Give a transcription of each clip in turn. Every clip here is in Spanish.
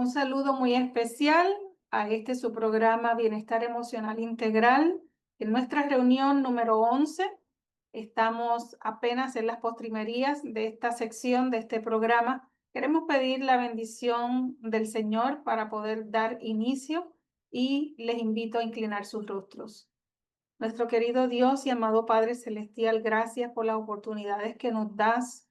Un saludo muy especial a este su programa Bienestar Emocional Integral. En nuestra reunión número 11, estamos apenas en las postrimerías de esta sección de este programa. Queremos pedir la bendición del Señor para poder dar inicio y les invito a inclinar sus rostros. Nuestro querido Dios y amado Padre Celestial, gracias por las oportunidades que nos das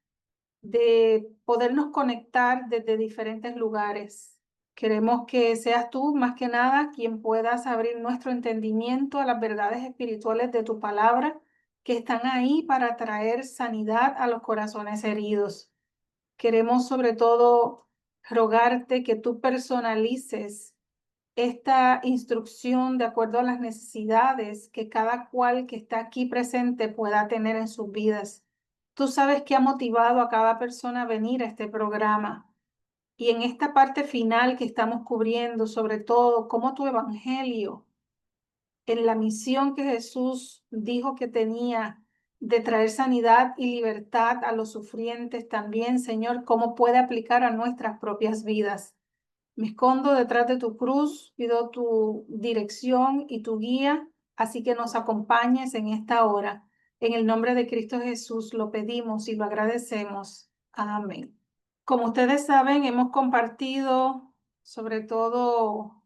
de podernos conectar desde diferentes lugares. Queremos que seas tú, más que nada, quien puedas abrir nuestro entendimiento a las verdades espirituales de tu palabra, que están ahí para traer sanidad a los corazones heridos. Queremos sobre todo rogarte que tú personalices esta instrucción de acuerdo a las necesidades que cada cual que está aquí presente pueda tener en sus vidas. Tú sabes qué ha motivado a cada persona a venir a este programa. Y en esta parte final que estamos cubriendo, sobre todo, cómo tu evangelio, en la misión que Jesús dijo que tenía de traer sanidad y libertad a los sufrientes también, Señor, cómo puede aplicar a nuestras propias vidas. Me escondo detrás de tu cruz, pido tu dirección y tu guía, así que nos acompañes en esta hora. En el nombre de Cristo Jesús lo pedimos y lo agradecemos. Amén. Como ustedes saben, hemos compartido sobre todo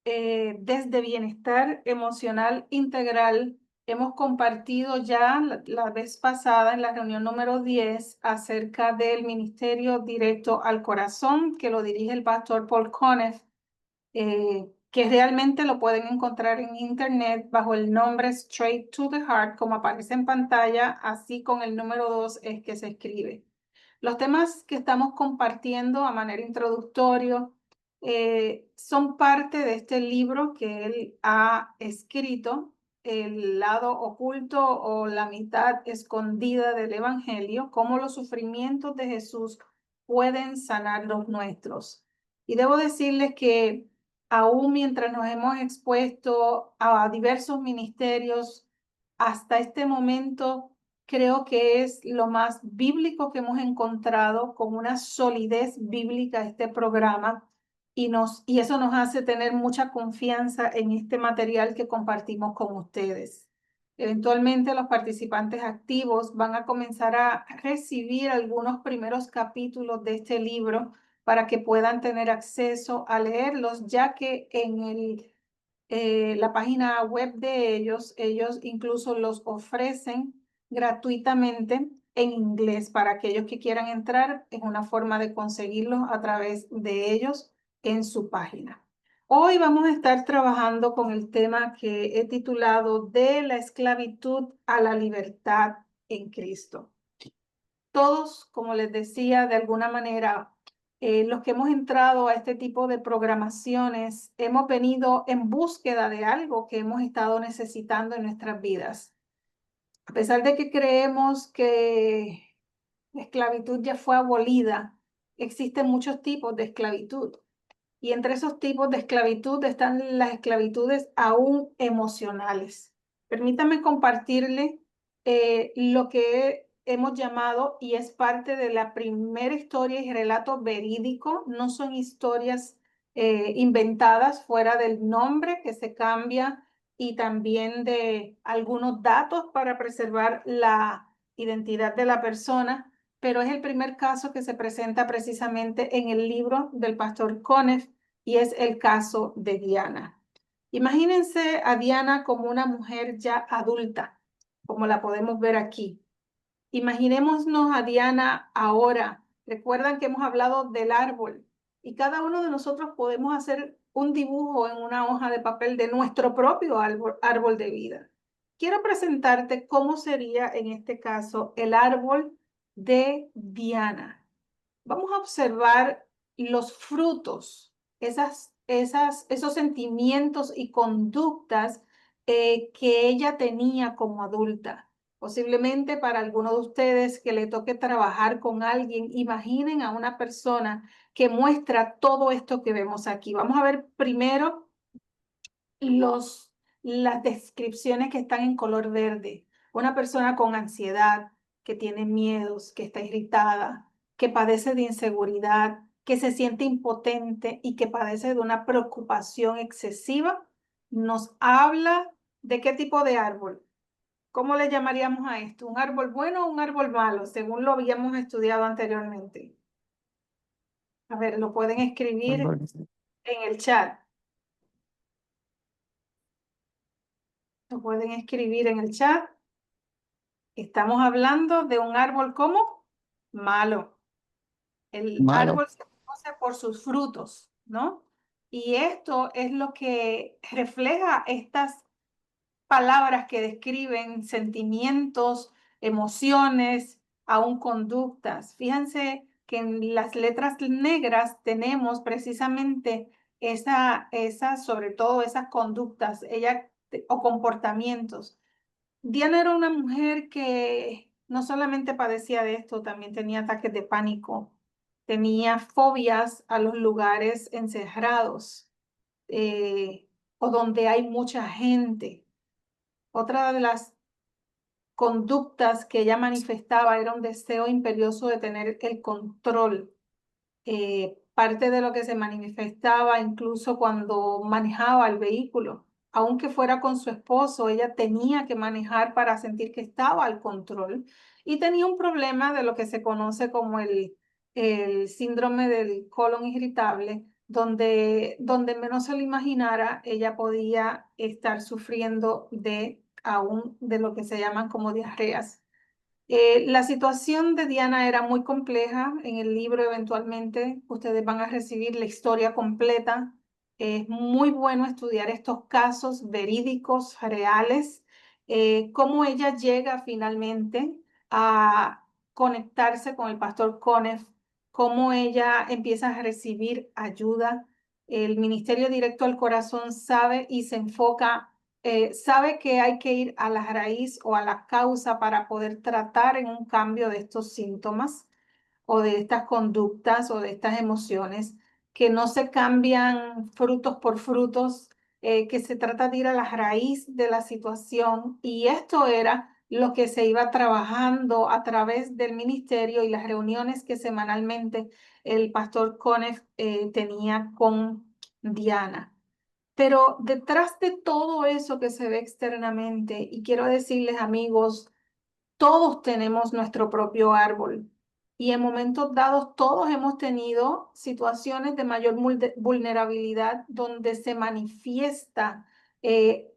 desde Bienestar Emocional Integral. Hemos compartido ya la vez pasada en la reunión número 10 acerca del Ministerio Directo al Corazón, que lo dirige el pastor Paul Conniff, que realmente lo pueden encontrar en internet bajo el nombre Straight to the Heart, como aparece en pantalla, así con el número 2 es que se escribe. Los temas que estamos compartiendo a manera introductoria son parte de este libro que él ha escrito, El lado oculto o la mitad escondida del Evangelio, cómo los sufrimientos de Jesús pueden sanar los nuestros. Y debo decirles que aún mientras nos hemos expuesto a diversos ministerios, hasta este momento creo que es lo más bíblico que hemos encontrado, con una solidez bíblica este programa, y eso nos hace tener mucha confianza en este material que compartimos con ustedes. Eventualmente los participantes activos van a comenzar a recibir algunos primeros capítulos de este libro para que puedan tener acceso a leerlos, ya que en la página web de ellos incluso los ofrecen gratuitamente en inglés para aquellos que quieran entrar. Es una forma de conseguirlos a través de ellos en su página. Hoy vamos a estar trabajando con el tema que he titulado De la esclavitud a la libertad en Cristo. Todos, como les decía, de alguna manera, los que hemos entrado a este tipo de programaciones, hemos venido en búsqueda de algo que hemos estado necesitando en nuestras vidas. A pesar de que creemos que la esclavitud ya fue abolida, existen muchos tipos de esclavitud. Y entre esos tipos de esclavitud están las esclavitudes aún emocionales. Permítame compartirle lo que hemos llamado, y es parte de la primera historia y relato verídico. No son historias inventadas fuera del nombre que se cambia y también de algunos datos para preservar la identidad de la persona, pero es el primer caso que se presenta precisamente en el libro del pastor Conniff, y es el caso de Diana. Imagínense a Diana como una mujer ya adulta, como la podemos ver aquí. Imaginémonos a Diana ahora. Recuerdan que hemos hablado del árbol, y cada uno de nosotros podemos hacer un dibujo en una hoja de papel de nuestro propio árbol de vida. Quiero presentarte cómo sería en este caso el árbol de Diana. Vamos a observar los frutos, esos sentimientos y conductas que ella tenía como adulta. Posiblemente para algunos de ustedes que le toque trabajar con alguien, imaginen a una persona que muestra todo esto que vemos aquí. Vamos a ver primero las descripciones que están en color verde. Una persona con ansiedad, que tiene miedos, que está irritada, que padece de inseguridad, que se siente impotente y que padece de una preocupación excesiva, nos habla de qué tipo de árbol. ¿Cómo le llamaríamos a esto? ¿Un árbol bueno o un árbol malo? Según lo habíamos estudiado anteriormente. A ver, lo pueden escribir en el chat. Lo pueden escribir en el chat. Estamos hablando de un árbol como malo. El Malo. árbol se conoce por sus frutos, ¿no? Y esto es lo que refleja estas palabras que describen sentimientos, emociones, aún conductas. Fíjense que en las letras negras tenemos precisamente sobre todo esas conductas, o comportamientos. Diana era una mujer que no solamente padecía de esto, también tenía ataques de pánico, tenía fobias a los lugares encerrados, o donde hay mucha gente. Otra de las conductas que ella manifestaba era un deseo imperioso de tener el control. Parte de lo que se manifestaba incluso cuando manejaba el vehículo, aunque fuera con su esposo, ella tenía que manejar para sentir que estaba al control y tenía un problema de lo que se conoce como el síndrome del colon irritable, donde menos se lo imaginara, ella podía estar sufriendo aún de lo que se llaman como diarreas. La situación de Diana era muy compleja. En el libro eventualmente ustedes van a recibir la historia completa. Es muy bueno estudiar estos casos verídicos, reales, cómo ella llega finalmente a conectarse con el pastor Conef, cómo ella empieza a recibir ayuda. El Ministerio Directo al Corazón sabe y se enfoca, sabe que hay que ir a la raíz o a la causa para poder tratar en un cambio de estos síntomas o de estas conductas o de estas emociones, que no se cambian frutos por frutos, que se trata de ir a la raíz de la situación. Y esto era lo que se iba trabajando a través del ministerio y las reuniones que semanalmente el pastor Conef tenía con Diana. Pero detrás de todo eso que se ve externamente, y quiero decirles, amigos, todos tenemos nuestro propio árbol y en momentos dados todos hemos tenido situaciones de mayor vulnerabilidad donde se manifiesta eh,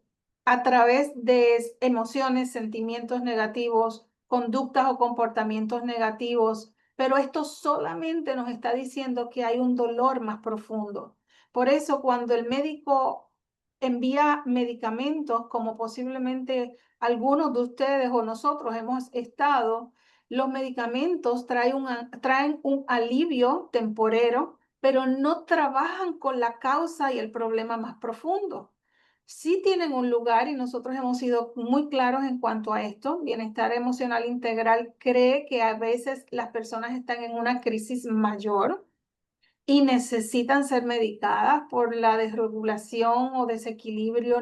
a través de emociones, sentimientos negativos, conductas o comportamientos negativos, pero esto solamente nos está diciendo que hay un dolor más profundo. Por eso cuando el médico envía medicamentos, como posiblemente algunos de ustedes o nosotros hemos estado, los medicamentos traen un alivio temporero, pero no trabajan con la causa y el problema más profundo. Sí tienen un lugar y nosotros hemos sido muy claros en cuanto a esto. Bienestar emocional integral cree que a veces las personas están en una crisis mayor y necesitan ser medicadas por la desregulación o desequilibrio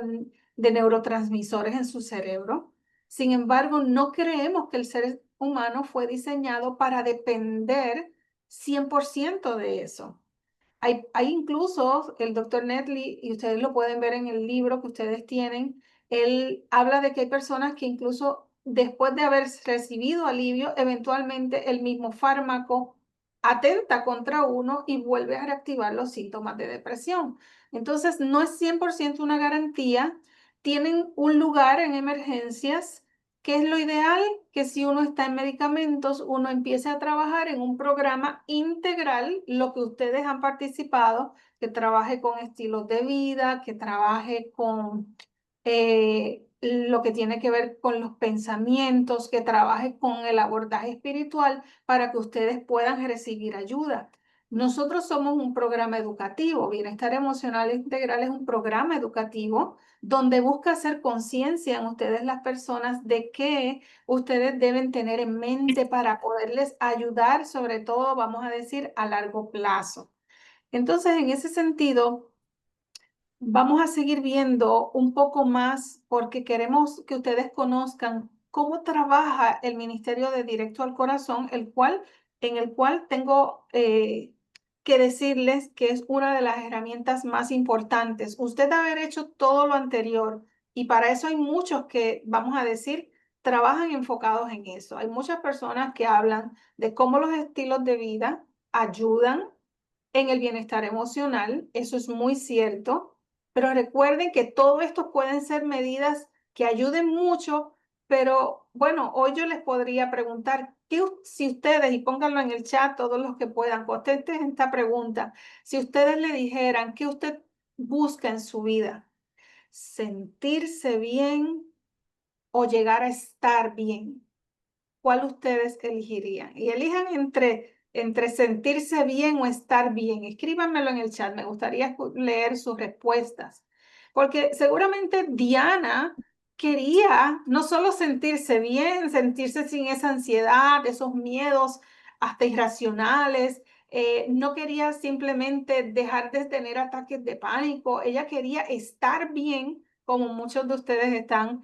de neurotransmisores en su cerebro. Sin embargo, no creemos que el ser humano fue diseñado para depender 100% de eso. Hay incluso el doctor Netley, y ustedes lo pueden ver en el libro que ustedes tienen, él habla de que hay personas que incluso después de haber recibido alivio, eventualmente el mismo fármaco atenta contra uno y vuelve a reactivar los síntomas de depresión. Entonces, no es 100% una garantía. Tienen un lugar en emergencias. ¿Qué es lo ideal? Que si uno está en medicamentos, uno empiece a trabajar en un programa integral, lo que ustedes han participado, que trabaje con estilos de vida, que trabaje con lo que tiene que ver con los pensamientos, que trabaje con el abordaje espiritual para que ustedes puedan recibir ayuda. Nosotros somos un programa educativo. Bienestar Emocional Integral es un programa educativo donde busca hacer conciencia en ustedes las personas de qué ustedes deben tener en mente para poderles ayudar, sobre todo, vamos a decir, a largo plazo. Entonces, en ese sentido, vamos a seguir viendo un poco más porque queremos que ustedes conozcan cómo trabaja el Ministerio de Directo al Corazón, en el cual tengo que decirles que es una de las herramientas más importantes. Usted haber hecho todo lo anterior, y para eso hay muchos que, vamos a decir, trabajan enfocados en eso. Hay muchas personas que hablan de cómo los estilos de vida ayudan en el bienestar emocional, eso es muy cierto, pero recuerden que todo esto pueden ser medidas que ayuden mucho, pero bueno, hoy yo les podría preguntar, si ustedes, y pónganlo en el chat todos los que puedan, contesten esta pregunta, si ustedes le dijeran qué usted busca en su vida, sentirse bien o llegar a estar bien, ¿cuál ustedes elegirían? Y elijan entre sentirse bien o estar bien. Escríbanmelo en el chat, me gustaría leer sus respuestas. Porque seguramente Diana quería no solo sentirse bien, sentirse sin esa ansiedad, esos miedos hasta irracionales. No quería simplemente dejar de tener ataques de pánico. Ella quería estar bien, como muchos de ustedes están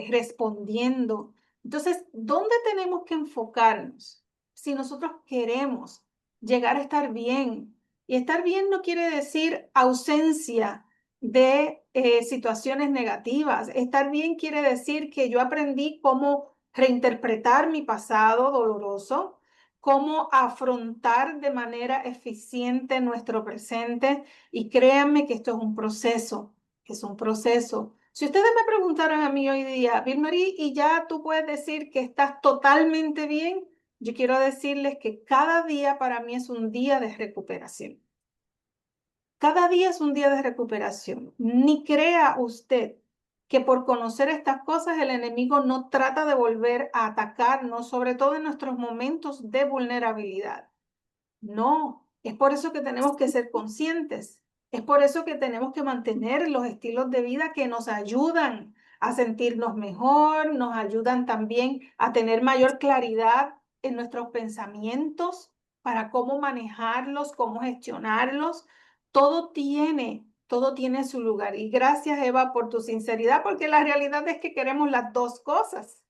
respondiendo. Entonces, ¿dónde tenemos que enfocarnos si nosotros queremos llegar a estar bien? Y estar bien no quiere decir ausencia de situaciones negativas. Estar bien quiere decir que yo aprendí cómo reinterpretar mi pasado doloroso, cómo afrontar de manera eficiente nuestro presente. Y créanme que esto es un proceso, que es un proceso. Si ustedes me preguntaran a mí hoy día, Vilmarí, y ya tú puedes decir que estás totalmente bien, yo quiero decirles que cada día para mí es un día de recuperación. Cada día es un día de recuperación. Ni crea usted que por conocer estas cosas el enemigo no trata de volver a atacarnos, sobre todo en nuestros momentos de vulnerabilidad. No, es por eso que tenemos que ser conscientes. Es por eso que tenemos que mantener los estilos de vida que nos ayudan a sentirnos mejor, nos ayudan también a tener mayor claridad en nuestros pensamientos para cómo manejarlos, cómo gestionarlos. Todo tiene su lugar. Y gracias, Eva, por tu sinceridad, porque la realidad es que queremos las dos cosas.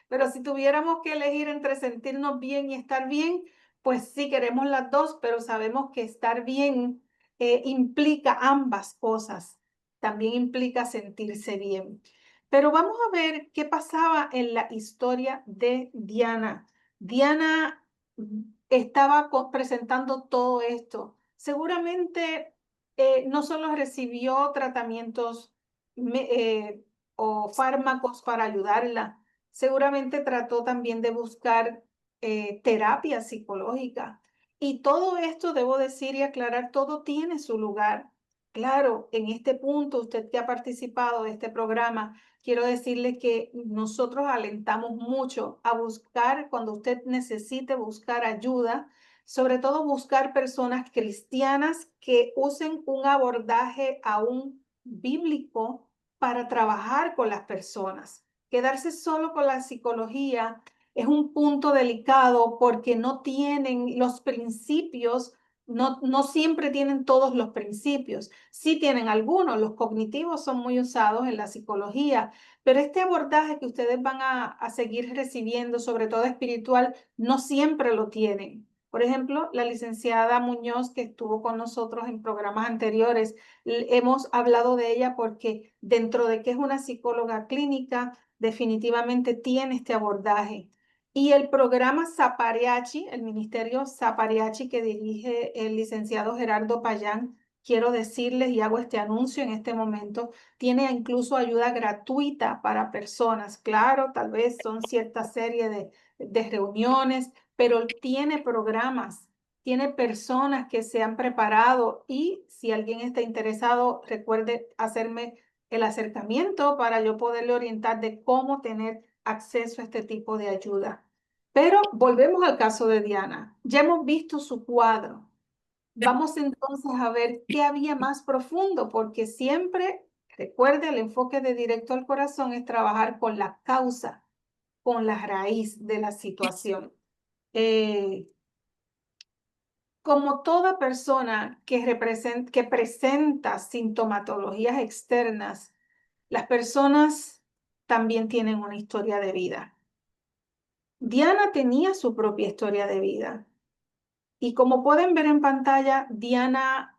Pero si tuviéramos que elegir entre sentirnos bien y estar bien, pues sí, queremos las dos, pero sabemos que estar bien implica ambas cosas. También implica sentirse bien. Pero vamos a ver qué pasaba en la historia de Diana. Diana estaba presentando todo esto. Seguramente no solo recibió tratamientos o fármacos para ayudarla, seguramente trató también de buscar terapia psicológica. Y todo esto, debo decir y aclarar, todo tiene su lugar. Claro, en este punto, usted que ha participado de este programa, quiero decirle que nosotros alentamos mucho a buscar, cuando usted necesite buscar ayuda, sobre todo buscar personas cristianas que usen un abordaje aún bíblico para trabajar con las personas. Quedarse solo con la psicología es un punto delicado porque no tienen los principios, no siempre tienen todos los principios. Sí tienen algunos, los cognitivos son muy usados en la psicología, pero este abordaje que ustedes van a seguir recibiendo, sobre todo espiritual, no siempre lo tienen. Por ejemplo, la licenciada Muñoz, que estuvo con nosotros en programas anteriores, hemos hablado de ella porque dentro de que es una psicóloga clínica, definitivamente tiene este abordaje. Y el programa Zapariachi, el ministerio Zapariachi que dirige el licenciado Gerardo Payán, quiero decirles y hago este anuncio en este momento, tiene incluso ayuda gratuita para personas. Claro, tal vez son cierta serie de reuniones, pero tiene programas, tiene personas que se han preparado y si alguien está interesado, recuerde hacerme el acercamiento para yo poderle orientar de cómo tener acceso a este tipo de ayuda. Pero volvemos al caso de Diana. Ya hemos visto su cuadro. Vamos entonces a ver qué había más profundo, porque siempre, recuerde, el enfoque de directo al corazón es trabajar con la causa, con la raíz de la situación. Como toda persona que presenta sintomatologías externas, las personas también tienen una historia de vida. Diana tenía su propia historia de vida. Y como pueden ver en pantalla, Diana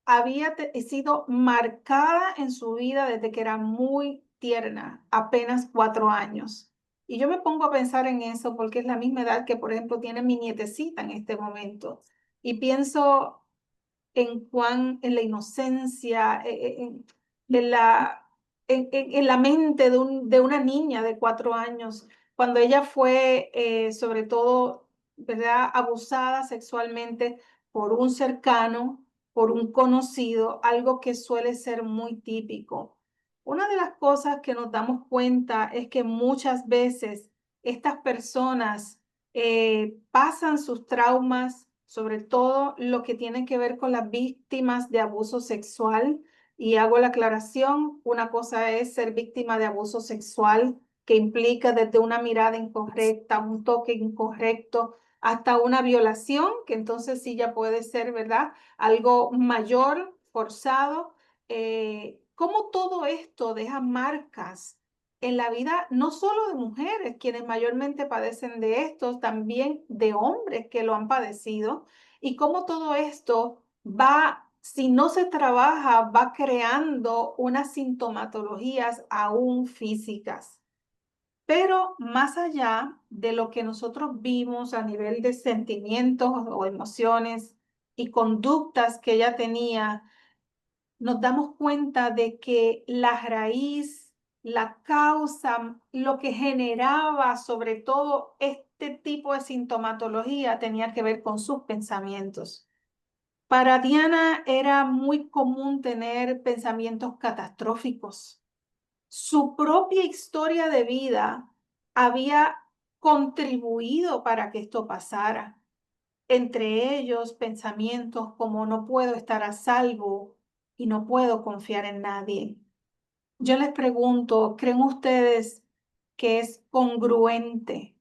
había sido marcada en su vida desde que era muy tierna, apenas 4 años. Y yo me pongo a pensar en eso porque es la misma edad que, por ejemplo, tiene mi nietecita en este momento. Y pienso en la inocencia, en la, en la mente de una niña de 4 años, cuando ella fue, sobre todo, ¿verdad?, abusada sexualmente por un cercano, por un conocido, algo que suele ser muy típico. Una de las cosas que nos damos cuenta es que muchas veces estas personas pasan sus traumas, sobre todo lo que tiene que ver con las víctimas de abuso sexual. Y hago la aclaración, una cosa es ser víctima de abuso sexual, que implica desde una mirada incorrecta, un toque incorrecto, hasta una violación, que entonces sí ya puede ser, ¿verdad?, algo mayor, forzado. Cómo todo esto deja marcas en la vida no solo de mujeres, quienes mayormente padecen de esto, también de hombres que lo han padecido, y cómo todo esto va, si no se trabaja, va creando unas sintomatologías aún físicas. Pero más allá de lo que nosotros vimos a nivel de sentimientos o emociones y conductas que ella tenía, nos damos cuenta de que la raíz, la causa, lo que generaba sobre todo este tipo de sintomatología tenía que ver con sus pensamientos. Para Diana era muy común tener pensamientos catastróficos. Su propia historia de vida había contribuido para que esto pasara. Entre ellos, pensamientos como no puedo estar a salvo y no puedo confiar en nadie. Yo les pregunto, ¿creen ustedes que es congruente?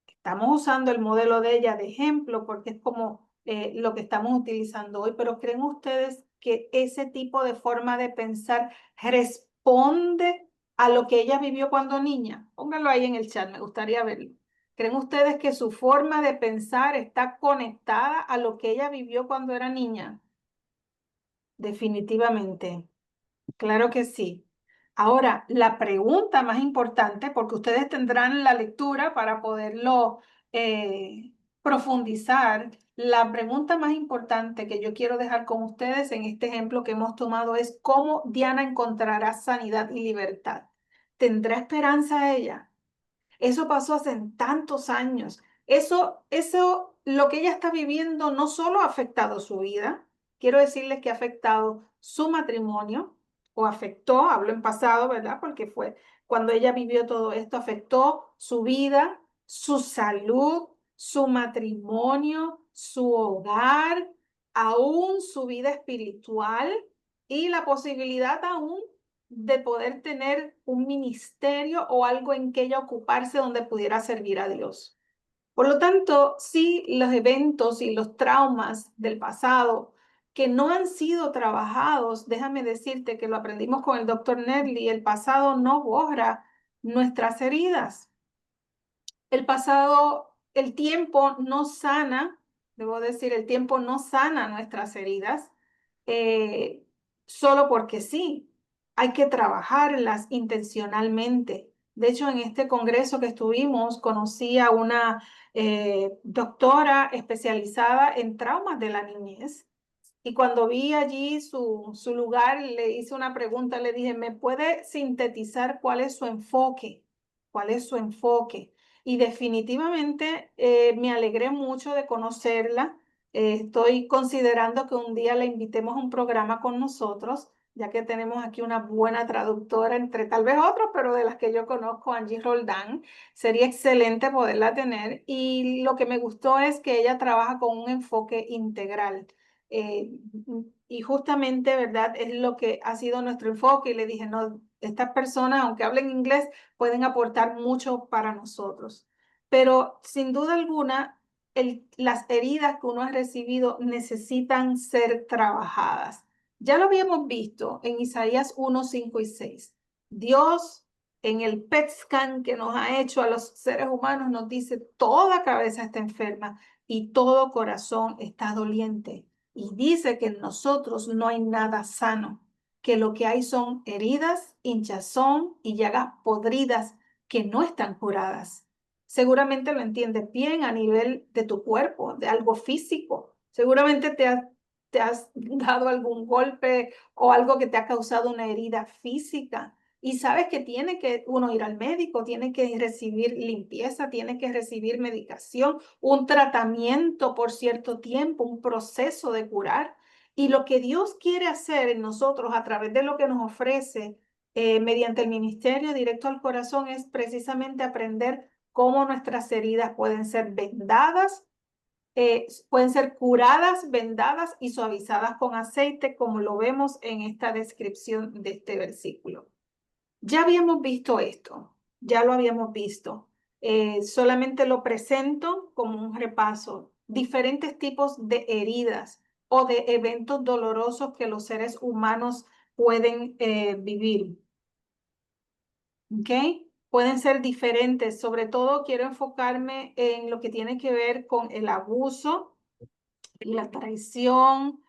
Estamos usando el modelo de ella de ejemplo porque es como lo que estamos utilizando hoy, pero ¿creen ustedes que ese tipo de forma de pensar responde a lo que ella vivió cuando niña? Pónganlo ahí en el chat, me gustaría verlo. ¿Creen ustedes que su forma de pensar está conectada a lo que ella vivió cuando era niña? Definitivamente. Claro que sí. Ahora, la pregunta más importante, porque ustedes tendrán la lectura para poderlo profundizar, la pregunta más importante que yo quiero dejar con ustedes en este ejemplo que hemos tomado es cómo Diana encontrará sanidad y libertad. ¿Tendrá esperanza ella? Eso pasó hace tantos años. Lo que ella está viviendo no solo ha afectado su vida, quiero decirles que ha afectado su matrimonio, o afectó, hablo en pasado, ¿verdad? Porque fue cuando ella vivió todo esto, afectó su vida, su salud, su matrimonio, su hogar, aún su vida espiritual y la posibilidad aún de poder tener un ministerio o algo en que ella ocuparse donde pudiera servir a Dios. Por lo tanto, sí, los eventos y los traumas del pasado que no han sido trabajados, déjame decirte que lo aprendimos con el doctor Nedley, el pasado no borra nuestras heridas. El pasado, el tiempo no sana, debo decir, el tiempo no sana nuestras heridas eh, solo porque sí. Hay que trabajarlas intencionalmente. De hecho, en este congreso que estuvimos, conocí a una doctora especializada en traumas de la niñez. Y cuando vi allí su lugar, le hice una pregunta, le dije, ¿me puede sintetizar cuál es su enfoque? ¿Cuál es su enfoque? Y definitivamente me alegré mucho de conocerla. Estoy considerando que un día la invitemos a un programa con nosotros, ya que tenemos aquí una buena traductora, entre tal vez otros, pero de las que yo conozco, Angie Roldán. Sería excelente poderla tener. Y lo que me gustó es que ella trabaja con un enfoque integral. Eh, y justamente, ¿verdad? Es lo que ha sido nuestro enfoque. Y le dije, no, estas personas, aunque hablen inglés, pueden aportar mucho para nosotros. Pero sin duda alguna, las heridas que uno ha recibido necesitan ser trabajadas. Ya lo habíamos visto en Isaías 1, 5 y 6. Dios en el PET scan que nos ha hecho a los seres humanos, nos dice toda cabeza está enferma y todo corazón está doliente. Y dice que en nosotros no hay nada sano, que lo que hay son heridas, hinchazón y llagas podridas que no están curadas. Seguramente lo entiendes bien a nivel de tu cuerpo, de algo físico. Seguramente te has dado algún golpe o algo que te ha causado una herida física. Y sabes que tiene que uno ir al médico, tiene que recibir limpieza, tiene que recibir medicación, un tratamiento por cierto tiempo, un proceso de curar. Y lo que Dios quiere hacer en nosotros a través de lo que nos ofrece mediante el ministerio directo al corazón es precisamente aprender cómo nuestras heridas pueden ser vendadas, pueden ser curadas, vendadas y suavizadas con aceite, como lo vemos en esta descripción de este versículo. Ya habíamos visto esto, ya lo habíamos visto. Solamente lo presento como un repaso. Diferentes tipos de heridas o de eventos dolorosos que los seres humanos pueden vivir. ¿Ok? Pueden ser diferentes. Sobre todo quiero enfocarme en lo que tiene que ver con el abuso y la traición,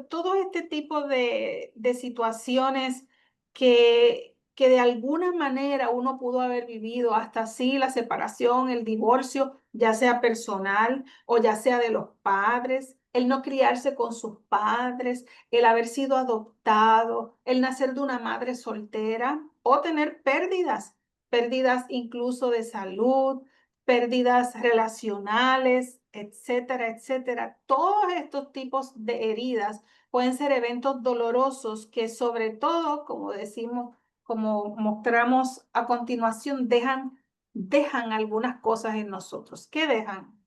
todo este tipo de situaciones que de alguna manera uno pudo haber vivido, hasta así la separación, el divorcio, ya sea personal o ya sea de los padres, el no criarse con sus padres, el haber sido adoptado, el nacer de una madre soltera o tener pérdidas, pérdidas incluso de salud, pérdidas relacionales, etcétera, etcétera. Todos estos tipos de heridas pueden ser eventos dolorosos que sobre todo, como decimos, como mostramos a continuación, dejan algunas cosas en nosotros. ¿Qué dejan?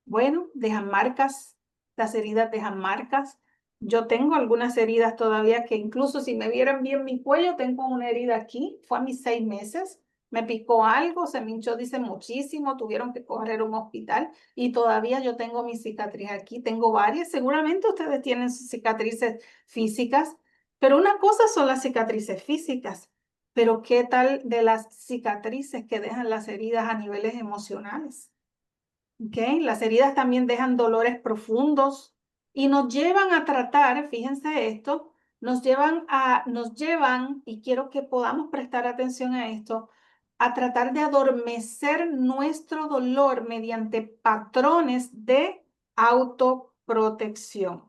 Bueno, dejan marcas, las heridas dejan marcas. Yo tengo algunas heridas todavía que incluso si me vieran bien mi cuello, tengo una herida aquí, fue a mis 6 meses, me picó algo, se me hinchó, dice muchísimo, tuvieron que correr a un hospital y todavía yo tengo mi cicatriz aquí, tengo varias, seguramente ustedes tienen sus cicatrices físicas, pero una cosa son las cicatrices físicas, pero ¿qué tal de las cicatrices que dejan las heridas a niveles emocionales? ¿Okay? Las heridas también dejan dolores profundos y nos llevan a tratar, fíjense esto, nos llevan, y quiero que podamos prestar atención a esto, a tratar de adormecer nuestro dolor mediante patrones de autoprotección.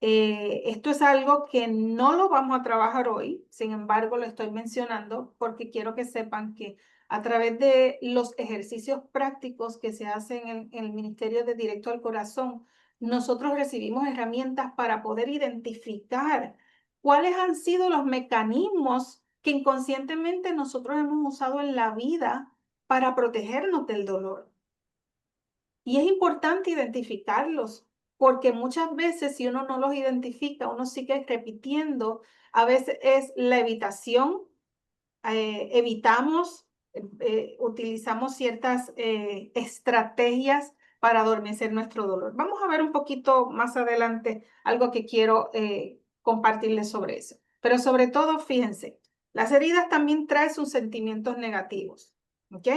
Esto es algo que no lo vamos a trabajar hoy, sin embargo lo estoy mencionando porque quiero que sepan que a través de los ejercicios prácticos que se hacen en el Ministerio de Directo al Corazón, nosotros recibimos herramientas para poder identificar cuáles han sido los mecanismos que inconscientemente nosotros hemos usado en la vida para protegernos del dolor. Y es importante identificarlos, porque muchas veces si uno no los identifica, uno sigue repitiendo. A veces es la evitación, evitamos, utilizamos ciertas estrategias para adormecer nuestro dolor. Vamos a ver un poquito más adelante algo que quiero compartirles sobre eso. Pero sobre todo, fíjense, las heridas también traen sus sentimientos negativos, ¿ok?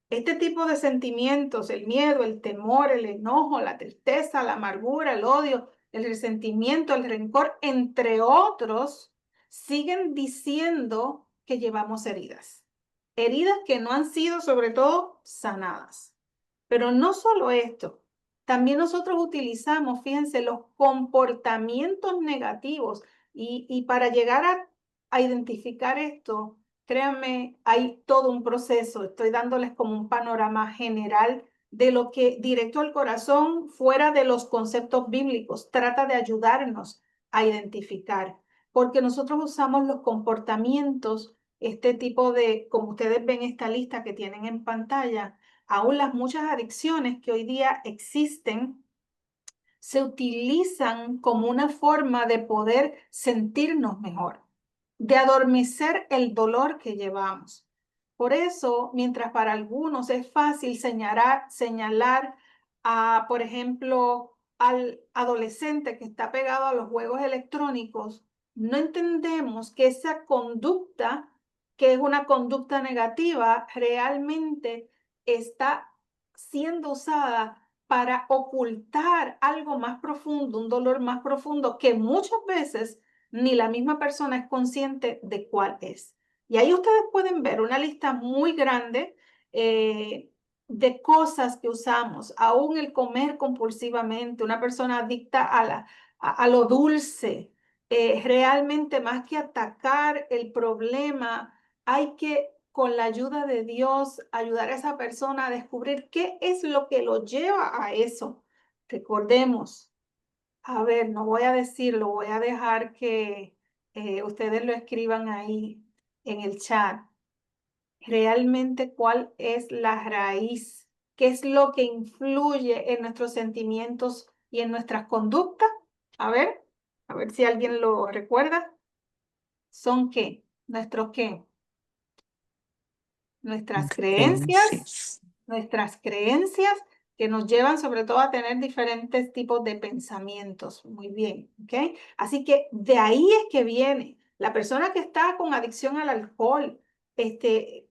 Este tipo de sentimientos, el miedo, el temor, el enojo, la tristeza, la amargura, el odio, el resentimiento, el rencor, entre otros, siguen diciendo que llevamos heridas. Heridas que no han sido, sobre todo, sanadas. Pero no solo esto, también nosotros utilizamos, fíjense, los comportamientos negativos y para llegar a identificar esto, créanme, hay todo un proceso. Estoy dándoles como un panorama general de lo que directo al corazón, fuera de los conceptos bíblicos, trata de ayudarnos a identificar, porque nosotros usamos los comportamientos, este tipo de, como ustedes ven esta lista que tienen en pantalla, aún las muchas adicciones que hoy día existen se utilizan como una forma de poder sentirnos mejor, de adormecer el dolor que llevamos. Por eso, mientras para algunos es fácil señalar a, por ejemplo, al adolescente que está pegado a los juegos electrónicos, no entendemos que esa conducta que es una conducta negativa, realmente está siendo usada para ocultar algo más profundo, un dolor más profundo que muchas veces ni la misma persona es consciente de cuál es. Y ahí ustedes pueden ver una lista muy grande de cosas que usamos, aún el comer compulsivamente, una persona adicta a lo dulce. Realmente más que atacar el problema, hay que, con la ayuda de Dios, ayudar a esa persona a descubrir qué es lo que lo lleva a eso. Recordemos, a ver, no voy a decirlo, voy a dejar que ustedes lo escriban ahí en el chat. Realmente, ¿cuál es la raíz? ¿Qué es lo que influye en nuestros sentimientos y en nuestras conductas? A ver si alguien lo recuerda. ¿Son qué? ¿Nuestros qué? Nuestras creencias, nuestras creencias que nos llevan sobre todo a tener diferentes tipos de pensamientos. Muy bien, ¿ok? Así que de ahí es que viene la persona que está con adicción al alcohol.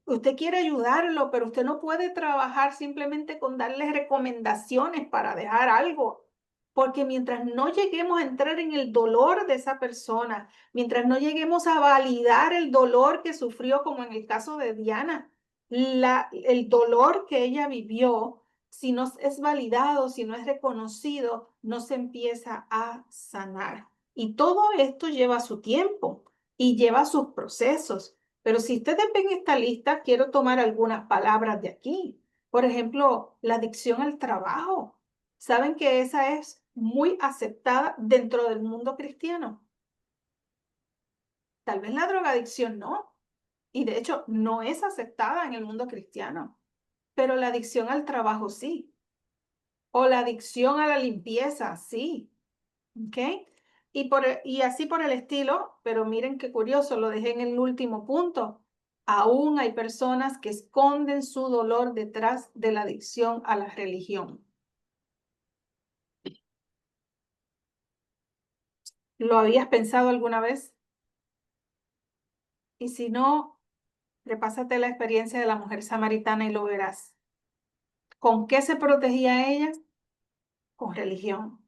Usted quiere ayudarlo, pero usted no puede trabajar simplemente con darle recomendaciones para dejar algo. Porque mientras no lleguemos a entrar en el dolor de esa persona, mientras no lleguemos a validar el dolor que sufrió, como en el caso de Diana, el dolor que ella vivió, si no es validado, si no es reconocido, no se empieza a sanar. Y todo esto lleva su tiempo y lleva sus procesos. Pero si ustedes ven esta lista, quiero tomar algunas palabras de aquí. Por ejemplo, la adicción al trabajo. ¿Saben que esa es muy aceptada dentro del mundo cristiano? Tal vez la drogadicción no. Y de hecho, no es aceptada en el mundo cristiano, pero la adicción al trabajo sí, o la adicción a la limpieza sí, ¿ok? Y así por el estilo, pero miren qué curioso, lo dejé en el último punto. Aún hay personas que esconden su dolor detrás de la adicción a la religión. ¿Lo habías pensado alguna vez? Y si no, repásate la experiencia de la mujer samaritana y lo verás. ¿Con qué se protegía ella? Con religión.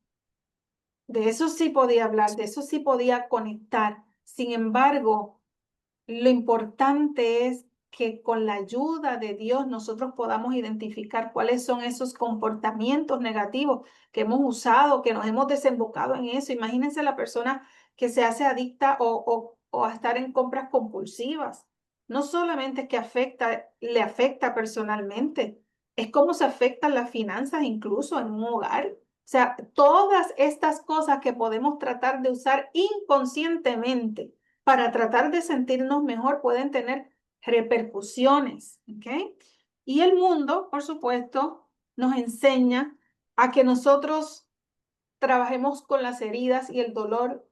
De eso sí podía hablar, de eso sí podía conectar. Sin embargo, lo importante es que con la ayuda de Dios nosotros podamos identificar cuáles son esos comportamientos negativos que hemos usado, que nos hemos desembocado en eso. Imagínense la persona que se hace adicta o a estar en compras compulsivas. No solamente es que le afecta personalmente, es cómo se afectan las finanzas incluso en un hogar. O sea, todas estas cosas que podemos tratar de usar inconscientemente para tratar de sentirnos mejor pueden tener repercusiones, ¿ok? Y el mundo, por supuesto, nos enseña a que nosotros trabajemos con las heridas y el dolor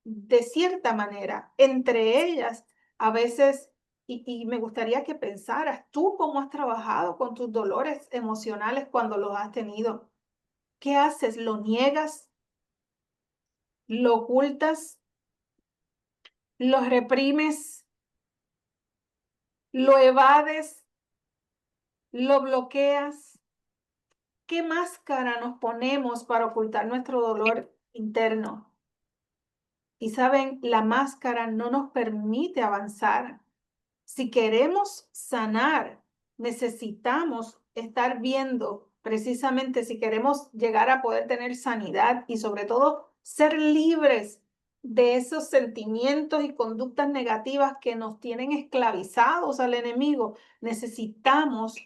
de cierta manera. Entre ellas, a veces, y me gustaría que pensaras, tú cómo has trabajado con tus dolores emocionales cuando los has tenido. ¿Qué haces? ¿Lo niegas? ¿Lo ocultas? ¿Lo reprimes? ¿Lo evades? ¿Lo bloqueas? ¿Qué máscara nos ponemos para ocultar nuestro dolor interno? Y saben, la máscara no nos permite avanzar. Si queremos sanar, necesitamos estar viendo precisamente si queremos llegar a poder tener sanidad y sobre todo ser libres de esos sentimientos y conductas negativas que nos tienen esclavizados al enemigo. Necesitamos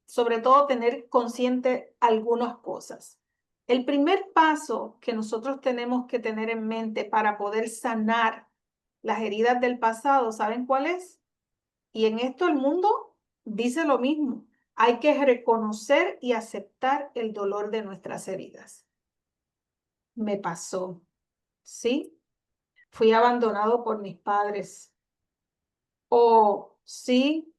sobre todo tener consciente algunas cosas. El primer paso que nosotros tenemos que tener en mente para poder sanar las heridas del pasado, ¿saben cuál es? Y en esto el mundo dice lo mismo. Hay que reconocer y aceptar el dolor de nuestras heridas. Me pasó, ¿sí? Fui abandonado por mis padres. O sí,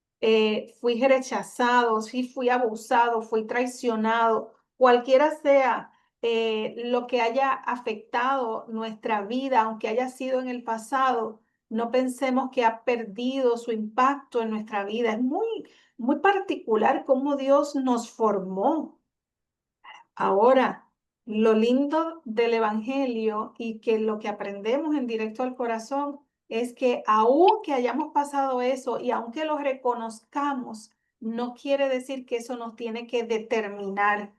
fui rechazado, sí, fui abusado, fui traicionado. Cualquiera sea lo que haya afectado nuestra vida, aunque haya sido en el pasado, No pensemos que ha perdido su impacto en nuestra vida. Es muy particular cómo Dios nos formó. Ahora, lo lindo del Evangelio y que lo que aprendemos en Directo al Corazón es que aunque hayamos pasado eso y aunque lo reconozcamos, no quiere decir que eso nos tiene que determinar.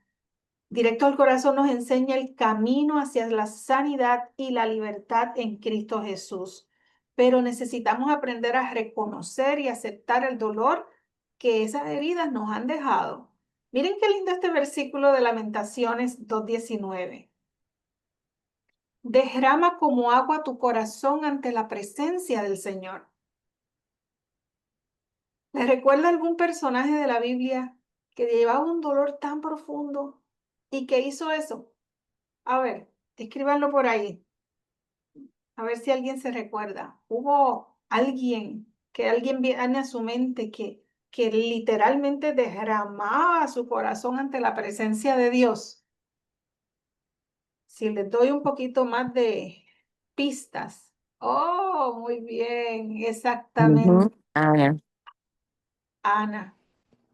Directo al Corazón nos enseña el camino hacia la sanidad y la libertad en Cristo Jesús. Pero necesitamos aprender a reconocer y aceptar el dolor que esas heridas nos han dejado. Miren qué lindo este versículo de Lamentaciones 2:19. Derrama como agua tu corazón ante la presencia del Señor. ¿Les recuerda algún personaje de la Biblia que llevaba un dolor tan profundo y que hizo eso? A ver, escríbanlo por ahí. A ver si alguien se recuerda. Hubo alguien que alguien viene a su mente que literalmente derramaba su corazón ante la presencia de Dios. Si les doy un poquito más de pistas. Oh, muy bien, exactamente. Ana. Ana,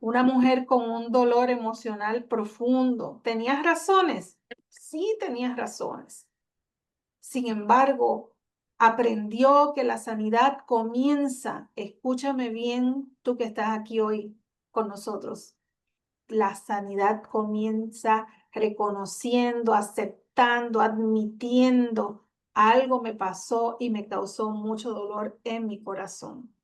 una mujer con un dolor emocional profundo. ¿Tenías razones? Sí, tenías razones. Sin embargo, aprendió que la sanidad comienza, escúchame bien, tú que estás aquí hoy con nosotros, la sanidad comienza reconociendo, aceptando, admitiendo, algo me pasó y me causó mucho dolor en mi corazón.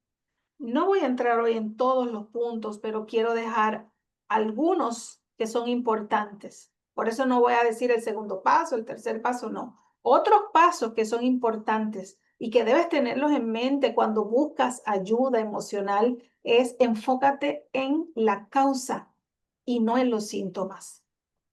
No voy a entrar hoy en todos los puntos, pero quiero dejar algunos que son importantes. Por eso no voy a decir el segundo paso, el tercer paso, no. Otros pasos que son importantes y que debes tenerlos en mente cuando buscas ayuda emocional es enfócate en la causa y no en los síntomas.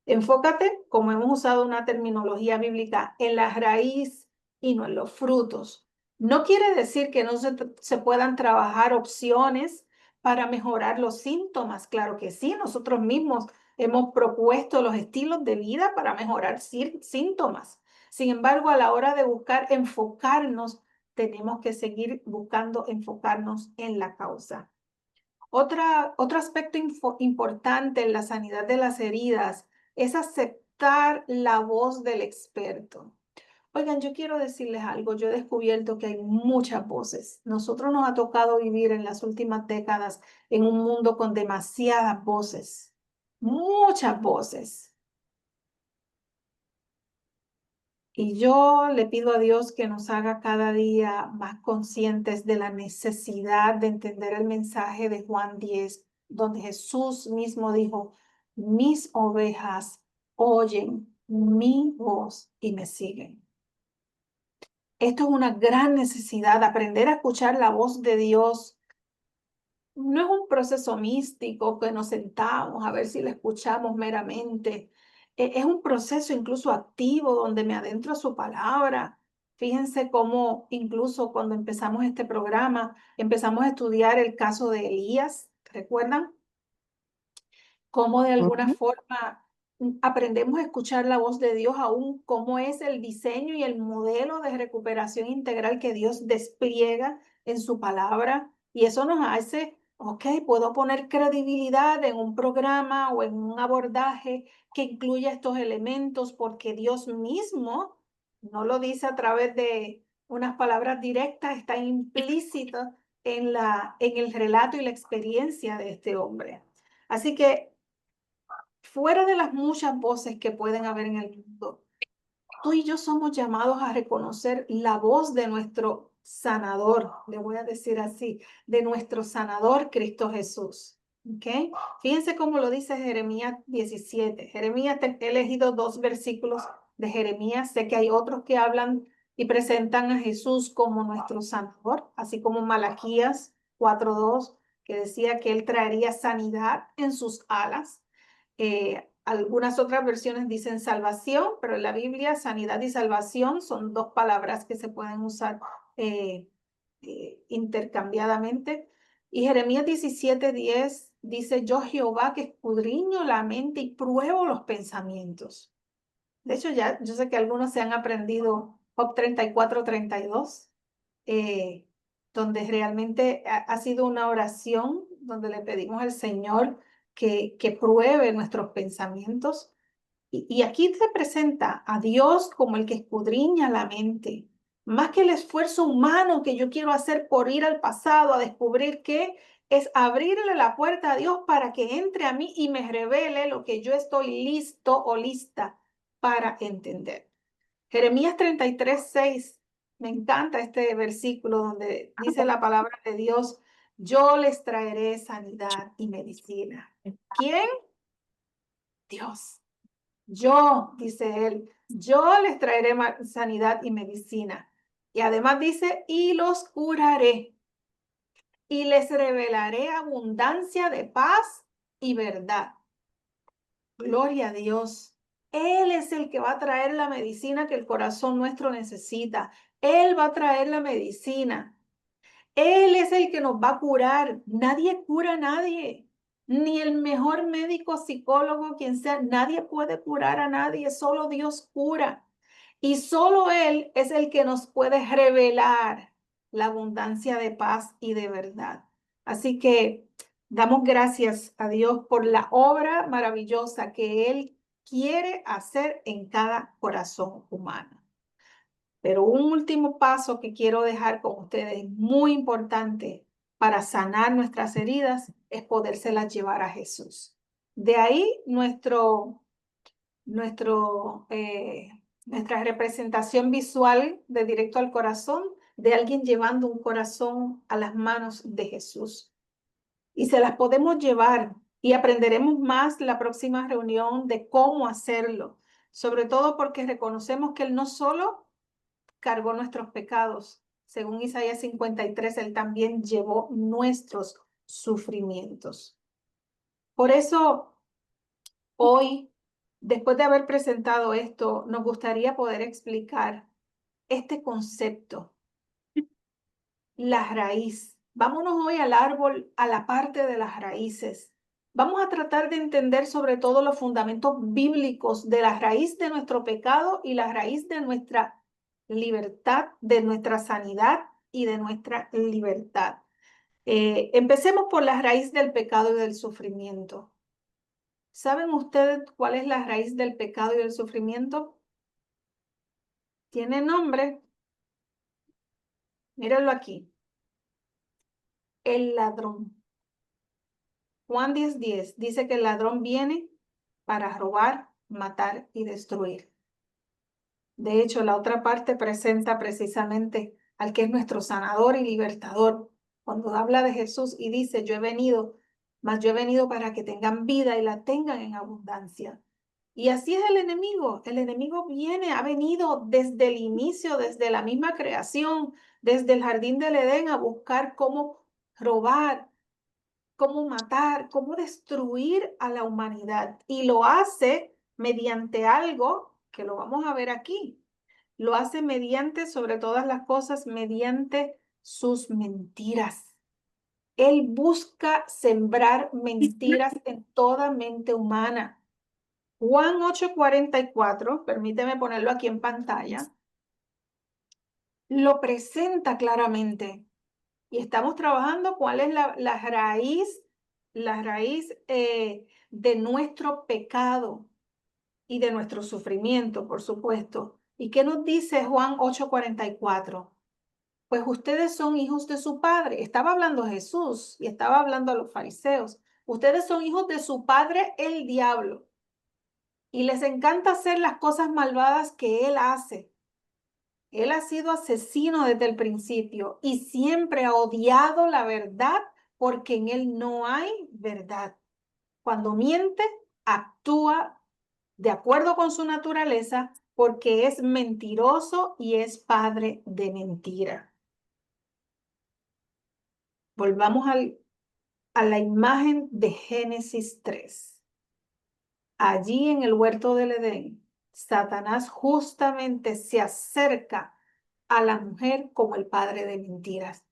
Enfócate, como hemos usado una terminología bíblica, en la raíz y no en los frutos. No quiere decir que no se puedan trabajar opciones para mejorar los síntomas. Claro que sí, nosotros mismos hemos propuesto los estilos de vida para mejorar síntomas. Sin embargo, a la hora de buscar enfocarnos, tenemos que seguir buscando enfocarnos en la causa. Otro aspecto importante en la sanidad de las heridas es aceptar la voz del experto. Oigan, yo quiero decirles algo, yo he descubierto que hay muchas voces. Nosotros nos ha tocado vivir en las últimas décadas en un mundo con demasiadas voces, muchas voces. Y yo le pido a Dios que nos haga cada día más conscientes de la necesidad de entender el mensaje de Juan 10, donde Jesús mismo dijo, mis ovejas oyen mi voz y me siguen. Esto es una gran necesidad, aprender a escuchar la voz de Dios. No es un proceso místico que nos sentamos a ver si la escuchamos meramente. Es un proceso incluso activo donde me adentro a su palabra. Fíjense cómo incluso cuando empezamos este programa, empezamos a estudiar el caso de Elías, ¿recuerdan? Cómo de alguna Ujú. forma aprendemos a escuchar la voz de Dios aún, cómo es el diseño y el modelo de recuperación integral que Dios despliega en su palabra. Y eso nos hace, ok, puedo poner credibilidad en un programa o en un abordaje que incluya estos elementos porque Dios mismo no lo dice a través de unas palabras directas, está implícito en el relato y la experiencia de este hombre. Así que fuera de las muchas voces que pueden haber en el mundo, tú y yo somos llamados a reconocer la voz de nuestro sanador, le voy a decir así, de nuestro sanador Cristo Jesús. ¿Ok? Fíjense cómo lo dice Jeremías 17. Jeremías, he elegido dos versículos de Jeremías. Sé que hay otros que hablan y presentan a Jesús como nuestro sanador, así como Malaquías 4:2, que decía que él traería sanidad en sus alas. Algunas otras versiones dicen salvación, pero en la Biblia sanidad y salvación son dos palabras que se pueden usar eh, intercambiadamente. Y Jeremías 17:10 dice, yo Jehová que escudriño la mente y pruebo los pensamientos. De hecho, ya yo sé que algunos se han aprendido Job 34:32. donde realmente ha sido una oración, donde le pedimos al Señor que pruebe nuestros pensamientos. Y aquí se presenta a Dios como el que escudriña la mente, más que el esfuerzo humano que yo quiero hacer por ir al pasado a descubrir qué es abrirle la puerta a Dios para que entre a mí y me revele lo que yo estoy listo o lista para entender. Jeremías 33:6. Me encanta este versículo donde dice la palabra de Dios: yo les traeré sanidad y medicina. ¿Quién? Dios. Yo, dice él, yo les traeré sanidad y medicina. Y además dice, y los curaré y les revelaré abundancia de paz y verdad. Gloria a Dios. Él es el que va a traer la medicina que el corazón nuestro necesita. Él va a traer la medicina. Él es el que nos va a curar. Nadie cura a nadie. Ni el mejor médico, psicólogo, quien sea. Nadie puede curar a nadie. Solo Dios cura. Y solo Él es el que nos puede revelar la abundancia de paz y de verdad. Así que damos gracias a Dios por la obra maravillosa que Él quiere hacer en cada corazón humano. Pero un último paso que quiero dejar con ustedes, muy importante para sanar nuestras heridas, es podérselas llevar a Jesús. De ahí nuestra representación visual de directo al corazón, de alguien llevando un corazón a las manos de Jesús. Y se las podemos llevar y aprenderemos más la próxima reunión de cómo hacerlo, sobre todo porque reconocemos que Él no solo cargó nuestros pecados. Según Isaías 53, Él también llevó nuestros sufrimientos. Por eso, hoy, después de haber presentado esto, nos gustaría poder explicar este concepto, la raíz. Vámonos hoy al árbol, a la parte de las raíces. Vamos a tratar de entender sobre todo los fundamentos bíblicos de la raíz de nuestro pecado y la raíz de nuestra libertad, de nuestra sanidad y de nuestra libertad. Empecemos por la raíz del pecado y del sufrimiento. ¿Saben ustedes cuál es la raíz del pecado y del sufrimiento? Tiene nombre. Mírenlo aquí. El ladrón. Juan 10:10 dice que el ladrón viene para robar, matar y destruir. De hecho, la otra parte presenta precisamente al que es nuestro sanador y libertador. Cuando habla de Jesús y dice, yo he venido para que tengan vida y la tengan en abundancia. Y así es el enemigo. El enemigo viene, ha venido desde el inicio, desde la misma creación, desde el jardín del Edén, a buscar cómo robar, cómo matar, cómo destruir a la humanidad. Y lo hace mediante algo que lo vamos a ver aquí. Lo hace mediante, sobre todas las cosas, mediante sus mentiras. Él busca sembrar mentiras en toda mente humana. Juan 8:44, permíteme ponerlo aquí en pantalla, lo presenta claramente. Y estamos trabajando cuál es la raíz de nuestro pecado y de nuestro sufrimiento, por supuesto. ¿Y qué nos dice Juan 8:44? Pues ustedes son hijos de su padre. Estaba hablando Jesús y estaba hablando a los fariseos. Ustedes son hijos de su padre, el diablo. Y les encanta hacer las cosas malvadas que él hace. Él ha sido asesino desde el principio y siempre ha odiado la verdad porque en él no hay verdad. Cuando miente, actúa de acuerdo con su naturaleza porque es mentiroso y es padre de mentira. Volvamos a la imagen de Génesis 3. Allí en el huerto del Edén, Satanás justamente se acerca a la mujer como el padre de mentiras.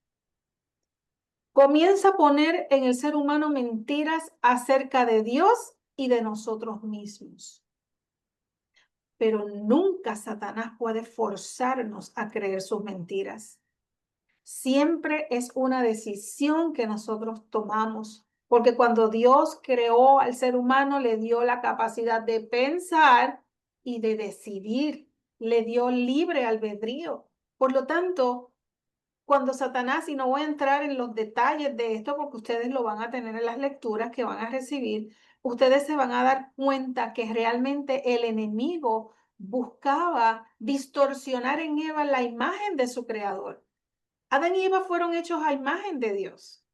Comienza a poner en el ser humano mentiras acerca de Dios y de nosotros mismos. Pero nunca Satanás puede forzarnos a creer sus mentiras. siempre es una decisión que nosotros tomamos, porque cuando Dios creó al ser humano, le dio la capacidad de pensar y de decidir, le dio libre albedrío. Por lo tanto, cuando Satanás, y no voy a entrar en los detalles de esto porque ustedes lo van a tener en las lecturas que van a recibir, ustedes se van a dar cuenta que realmente el enemigo buscaba distorsionar en Eva la imagen de su creador. Adán y Eva fueron hechos a imagen de Dios.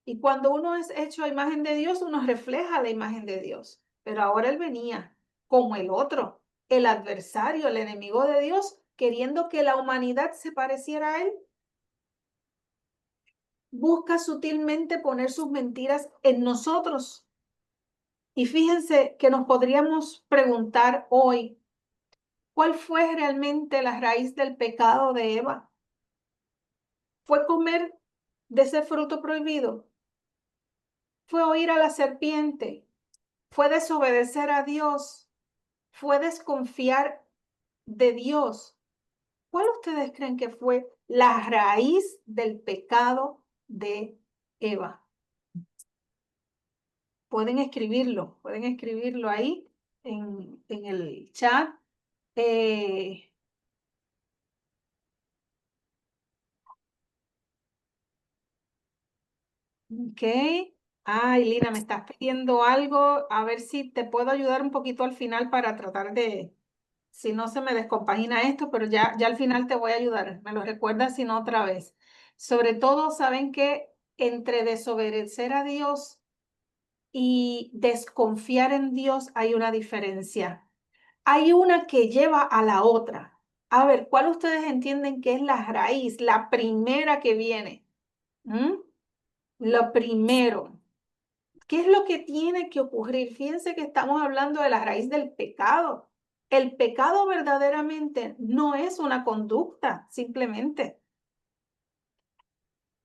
Y cuando uno es hecho a imagen de Dios, uno refleja la imagen de Dios. Pero ahora él venía como el otro, el adversario, el enemigo de Dios, queriendo que la humanidad se pareciera a él. Busca sutilmente poner sus mentiras en nosotros. Y fíjense que nos podríamos preguntar hoy, ¿cuál fue realmente la raíz del pecado de Eva? ¿Fue comer de ese fruto prohibido? ¿Fue oír a la serpiente? ¿Fue desobedecer a Dios? ¿Fue desconfiar de Dios? ¿Cuál ustedes creen que fue la raíz del pecado de Eva? Pueden escribirlo ahí en el chat. Eh, ok. Ay, Lina, me estás pidiendo algo. A ver si te puedo ayudar un poquito al final para tratar de, si no se me descompagina esto, pero ya al final te voy a ayudar. Me lo recuerdas si no otra vez. Sobre todo, saben que entre desobedecer a Dios y desconfiar en Dios hay una diferencia. Hay una que lleva a la otra. A ver, ¿cuál ustedes entienden que es la raíz, la primera que viene? ¿Mm? Lo primero. ¿Qué es lo que tiene que ocurrir? Fíjense que estamos hablando de la raíz del pecado. El pecado verdaderamente no es una conducta, simplemente.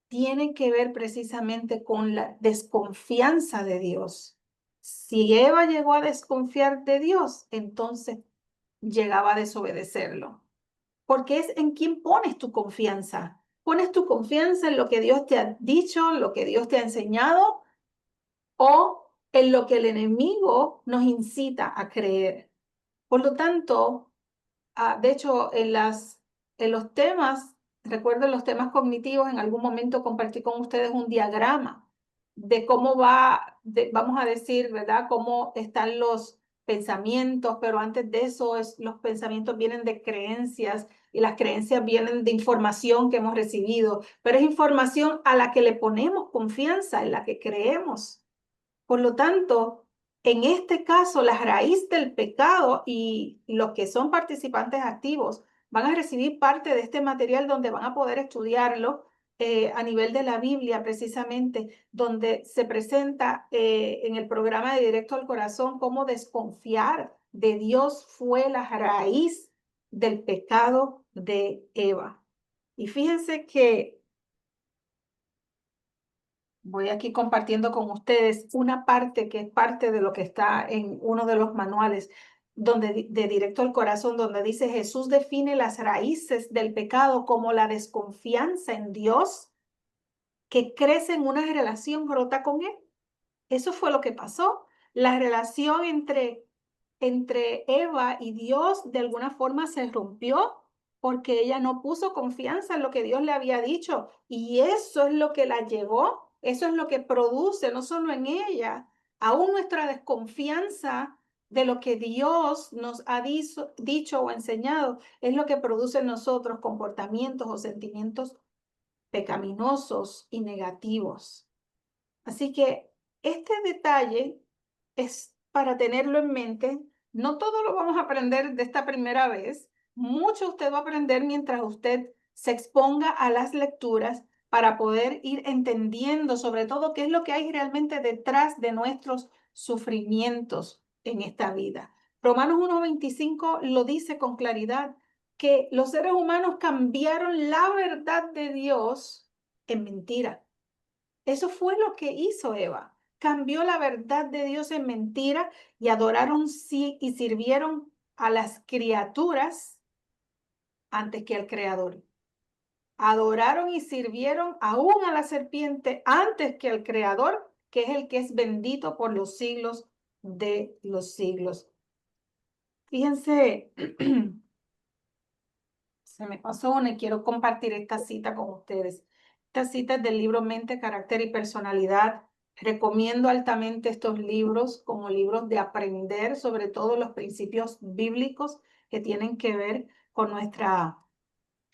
Tiene que ver precisamente con la desconfianza de Dios. Si Eva llegó a desconfiar de Dios, entonces llegaba a desobedecerlo. Porque es en quién pones tu confianza. ¿Pones tu confianza en lo que Dios te ha dicho, lo que Dios te ha enseñado, o en lo que el enemigo nos incita a creer? Por lo tanto, de hecho, en los temas, recuerden los temas cognitivos, en algún momento compartí con ustedes un diagrama de cómo vamos a decir, ¿verdad? Cómo están los pensamientos, pero antes de eso los pensamientos vienen de creencias y las creencias vienen de información que hemos recibido, pero es información a la que le ponemos confianza, en la que creemos. Por lo tanto, en este caso, la raíz del pecado y los que son participantes activos van a recibir parte de este material donde van a poder estudiarlo a nivel de la Biblia, precisamente, donde se presenta en el programa de Directo al Corazón cómo desconfiar de Dios fue la raíz del pecado de Eva. Y fíjense que voy aquí compartiendo con ustedes una parte que es parte de lo que está en uno de los manuales de Directo al Corazón, donde dice Jesús define las raíces del pecado como la desconfianza en Dios que crece en una relación rota con Él. Eso fue lo que pasó. La relación entre Eva y Dios de alguna forma se rompió porque ella no puso confianza en lo que Dios le había dicho. Y eso es lo que la llevó, eso es lo que produce, no solo en ella, aún nuestra desconfianza de lo que Dios nos ha dicho o enseñado, es lo que produce en nosotros comportamientos o sentimientos pecaminosos y negativos. Así que este detalle es para tenerlo en mente. No todo lo vamos a aprender de esta primera vez. Mucho usted va a aprender mientras usted se exponga a las lecturas para poder ir entendiendo sobre todo qué es lo que hay realmente detrás de nuestros sufrimientos en esta vida. Romanos 1:25 lo dice con claridad, que los seres humanos cambiaron la verdad de Dios en mentira. Eso fue lo que hizo Eva. Cambió la verdad de Dios en mentira y adoraron sí y sirvieron a las criaturas antes que al Creador. adoraron y sirvieron aún a la serpiente antes que al Creador, que es el que es bendito por los siglos de los siglos. Fíjense, se me pasó una y quiero compartir esta cita con ustedes. Esta cita es del libro Mente, Carácter y Personalidad. Recomiendo altamente estos libros como libros de aprender sobre todo los principios bíblicos que tienen que ver con nuestra,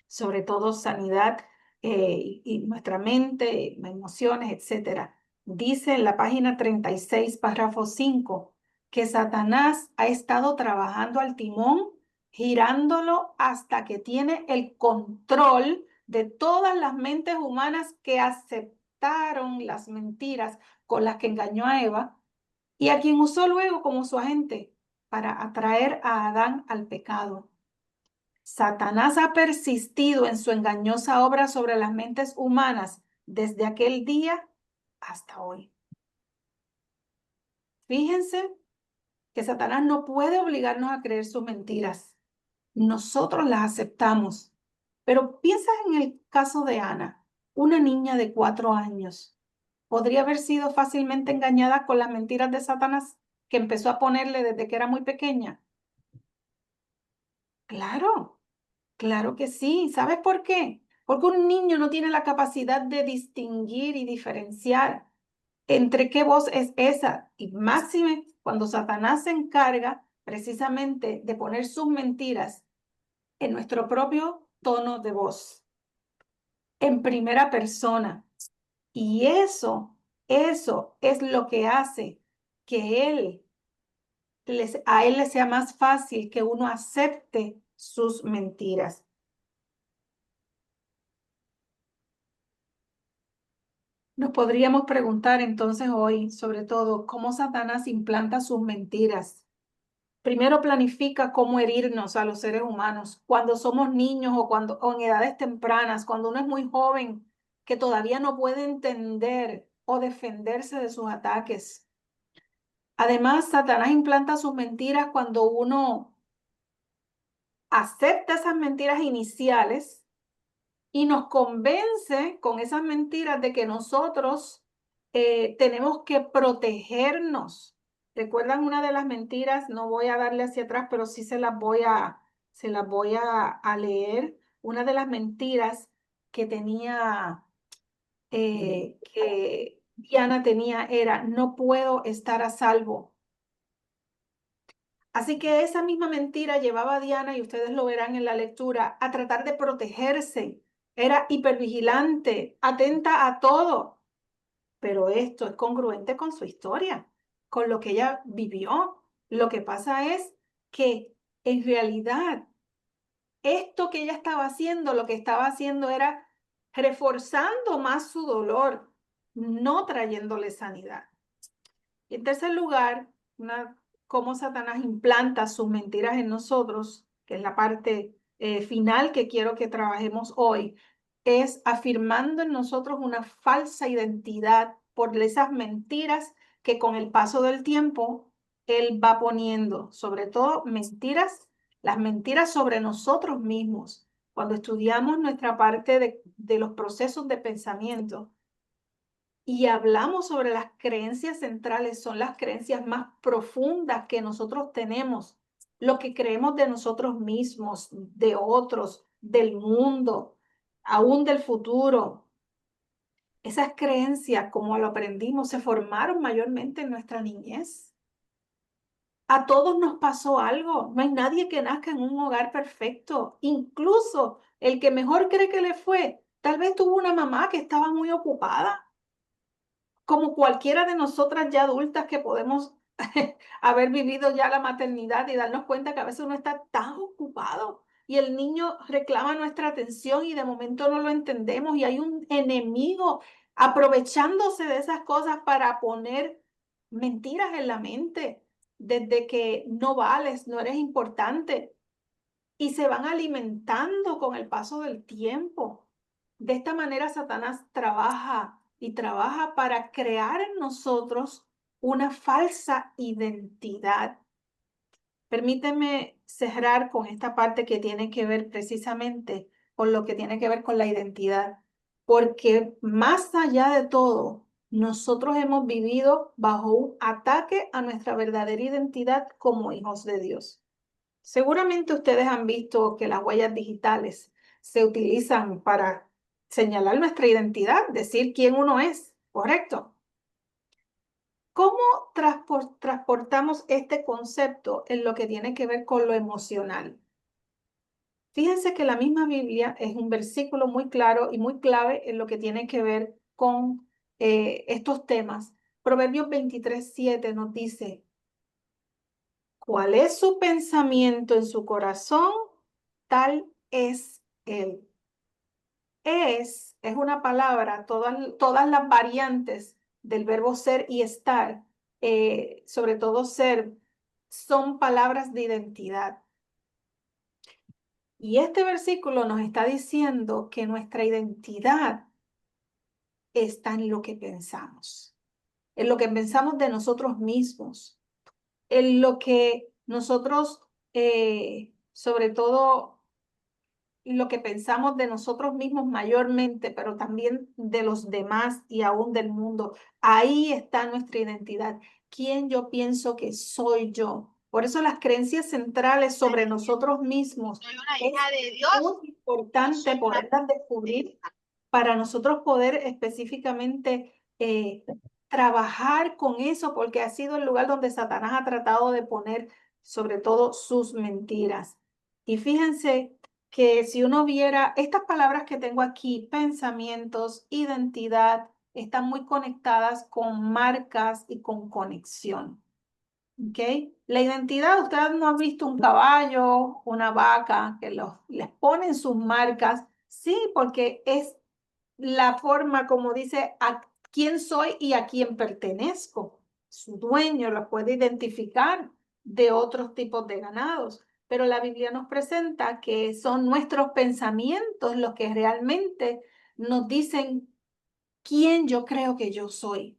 sobre todo, sanidad y nuestra mente, emociones, etcétera. Dice en la página 36, párrafo 5, que Satanás ha estado trabajando al timón, girándolo hasta que tiene el control de todas las mentes humanas que aceptaron las mentiras con las que engañó a Eva y a quien usó luego como su agente para atraer a Adán al pecado. Satanás ha persistido en su engañosa obra sobre las mentes humanas desde aquel día hasta hoy. Fíjense que Satanás no puede obligarnos a creer sus mentiras. Nosotros las aceptamos. Pero piensa en el caso de Ana, una niña de 4 años. ¿Podría haber sido fácilmente engañada con las mentiras de Satanás que empezó a ponerle desde que era muy pequeña? Claro. Claro que sí. ¿Sabes por qué? Porque un niño no tiene la capacidad de distinguir y diferenciar entre qué voz es esa. Y máxime cuando Satanás se encarga precisamente de poner sus mentiras en nuestro propio tono de voz, en primera persona. Y eso es lo que hace que a él le sea más fácil que uno acepte sus mentiras. Nos podríamos preguntar entonces hoy, sobre todo, cómo Satanás implanta sus mentiras. Primero planifica cómo herirnos a los seres humanos cuando somos niños o en edades tempranas, cuando uno es muy joven, que todavía no puede entender o defenderse de sus ataques. Además, Satanás implanta sus mentiras cuando uno acepta esas mentiras iniciales y nos convence con esas mentiras de que nosotros tenemos que protegernos. ¿Recuerdan una de las mentiras? No voy a darle hacia atrás, pero sí se las voy a leer. Una de las mentiras que que Diana tenía era: no puedo estar a salvo. Así que esa misma mentira llevaba a Diana, y ustedes lo verán en la lectura, a tratar de protegerse. Era hipervigilante, atenta a todo. Pero esto es congruente con su historia, con lo que ella vivió. Lo que pasa es que en realidad esto que ella estaba haciendo, lo que estaba haciendo era reforzando más su dolor, no trayéndole sanidad. Y en tercer lugar, cómo Satanás implanta sus mentiras en nosotros, que es la parte final que quiero que trabajemos hoy, es afirmando en nosotros una falsa identidad por esas mentiras que con el paso del tiempo él va poniendo, sobre todo las mentiras sobre nosotros mismos. Cuando estudiamos nuestra parte de los procesos de pensamiento, y hablamos sobre las creencias centrales, son las creencias más profundas que nosotros tenemos, lo que creemos de nosotros mismos, de otros, del mundo, aún del futuro. Esas creencias, como lo aprendimos, se formaron mayormente en nuestra niñez. A todos nos pasó algo, no hay nadie que nazca en un hogar perfecto, incluso el que mejor cree que le fue, tal vez tuvo una mamá que estaba muy ocupada, como cualquiera de nosotras ya adultas que podemos haber vivido ya la maternidad y darnos cuenta que a veces uno está tan ocupado y el niño reclama nuestra atención y de momento no lo entendemos y hay un enemigo aprovechándose de esas cosas para poner mentiras en la mente, desde que no vales, no eres importante, y se van alimentando con el paso del tiempo. De esta manera Satanás trabaja y trabaja para crear en nosotros una falsa identidad. Permíteme cerrar con esta parte que tiene que ver precisamente con lo que tiene que ver con la identidad, porque más allá de todo, nosotros hemos vivido bajo un ataque a nuestra verdadera identidad como hijos de Dios. Seguramente ustedes han visto que las huellas digitales se utilizan para señalar nuestra identidad, decir quién uno es, ¿correcto? ¿Cómo transportamos este concepto en lo que tiene que ver con lo emocional? Fíjense que la misma Biblia es un versículo muy claro y muy clave en lo que tiene que ver con estos temas. Proverbios 23:7 nos dice, ¿cuál es su pensamiento en su corazón? Tal es él. Es una palabra, todas las variantes del verbo ser y estar, sobre todo ser, son palabras de identidad. Y este versículo nos está diciendo que nuestra identidad está en lo que pensamos, en lo que pensamos de nosotros mismos, en lo que nosotros, sobre todo, lo que pensamos de nosotros mismos mayormente, pero también de los demás y aún del mundo. Ahí está nuestra identidad. ¿Quién yo pienso que soy yo? Por eso las creencias centrales sobre nosotros mismos Soy una es hija de Dios. muy importante poderlas descubrir para nosotros poder específicamente trabajar con eso, porque ha sido el lugar donde Satanás ha tratado de poner sobre todo sus mentiras. Y fíjense que si uno viera estas palabras que tengo aquí, pensamientos, identidad, están muy conectadas con marcas y con conexión. ¿Ok? La identidad, ustedes no han visto un caballo, una vaca, que les ponen sus marcas, sí, porque es la forma como dice a quién soy y a quién pertenezco. Su dueño lo puede identificar de otros tipos de ganados, pero la Biblia nos presenta que son nuestros pensamientos los que realmente nos dicen quién yo creo que yo soy.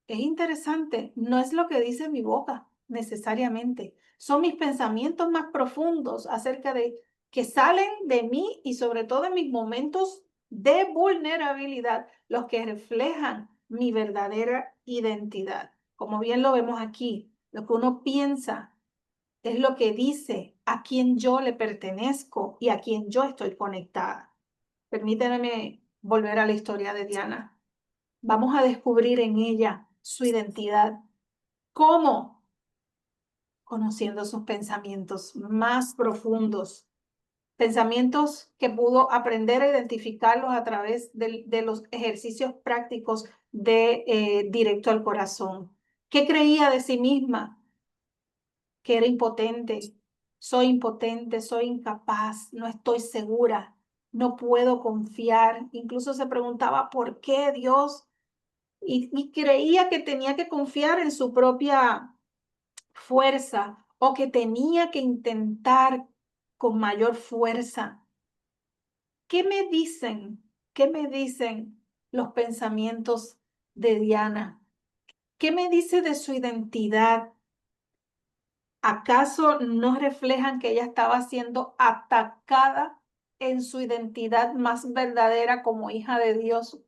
Es interesante, no es lo que dice mi boca necesariamente, son mis pensamientos más profundos acerca de que salen de mí y sobre todo en mis momentos de vulnerabilidad, los que reflejan mi verdadera identidad. Como bien lo vemos aquí, lo que uno piensa es lo que dice a quién yo le pertenezco y a quién yo estoy conectada. Permítanme volver a la historia de Diana. Vamos a descubrir en ella su identidad. ¿Cómo? Conociendo sus pensamientos más profundos, pensamientos que pudo aprender a identificarlos a través de los ejercicios prácticos de directo al corazón. ¿Qué creía de sí misma? Que era impotente, soy incapaz, no estoy segura, no puedo confiar. Incluso se preguntaba, ¿por qué Dios? Y creía que tenía que confiar en su propia fuerza o que tenía que intentar con mayor fuerza. ¿Qué me dicen? ¿Qué me dicen los pensamientos de Diana? ¿Qué me dice de su identidad? ¿Acaso no reflejan que ella estaba siendo atacada en su identidad más verdadera como hija de Dios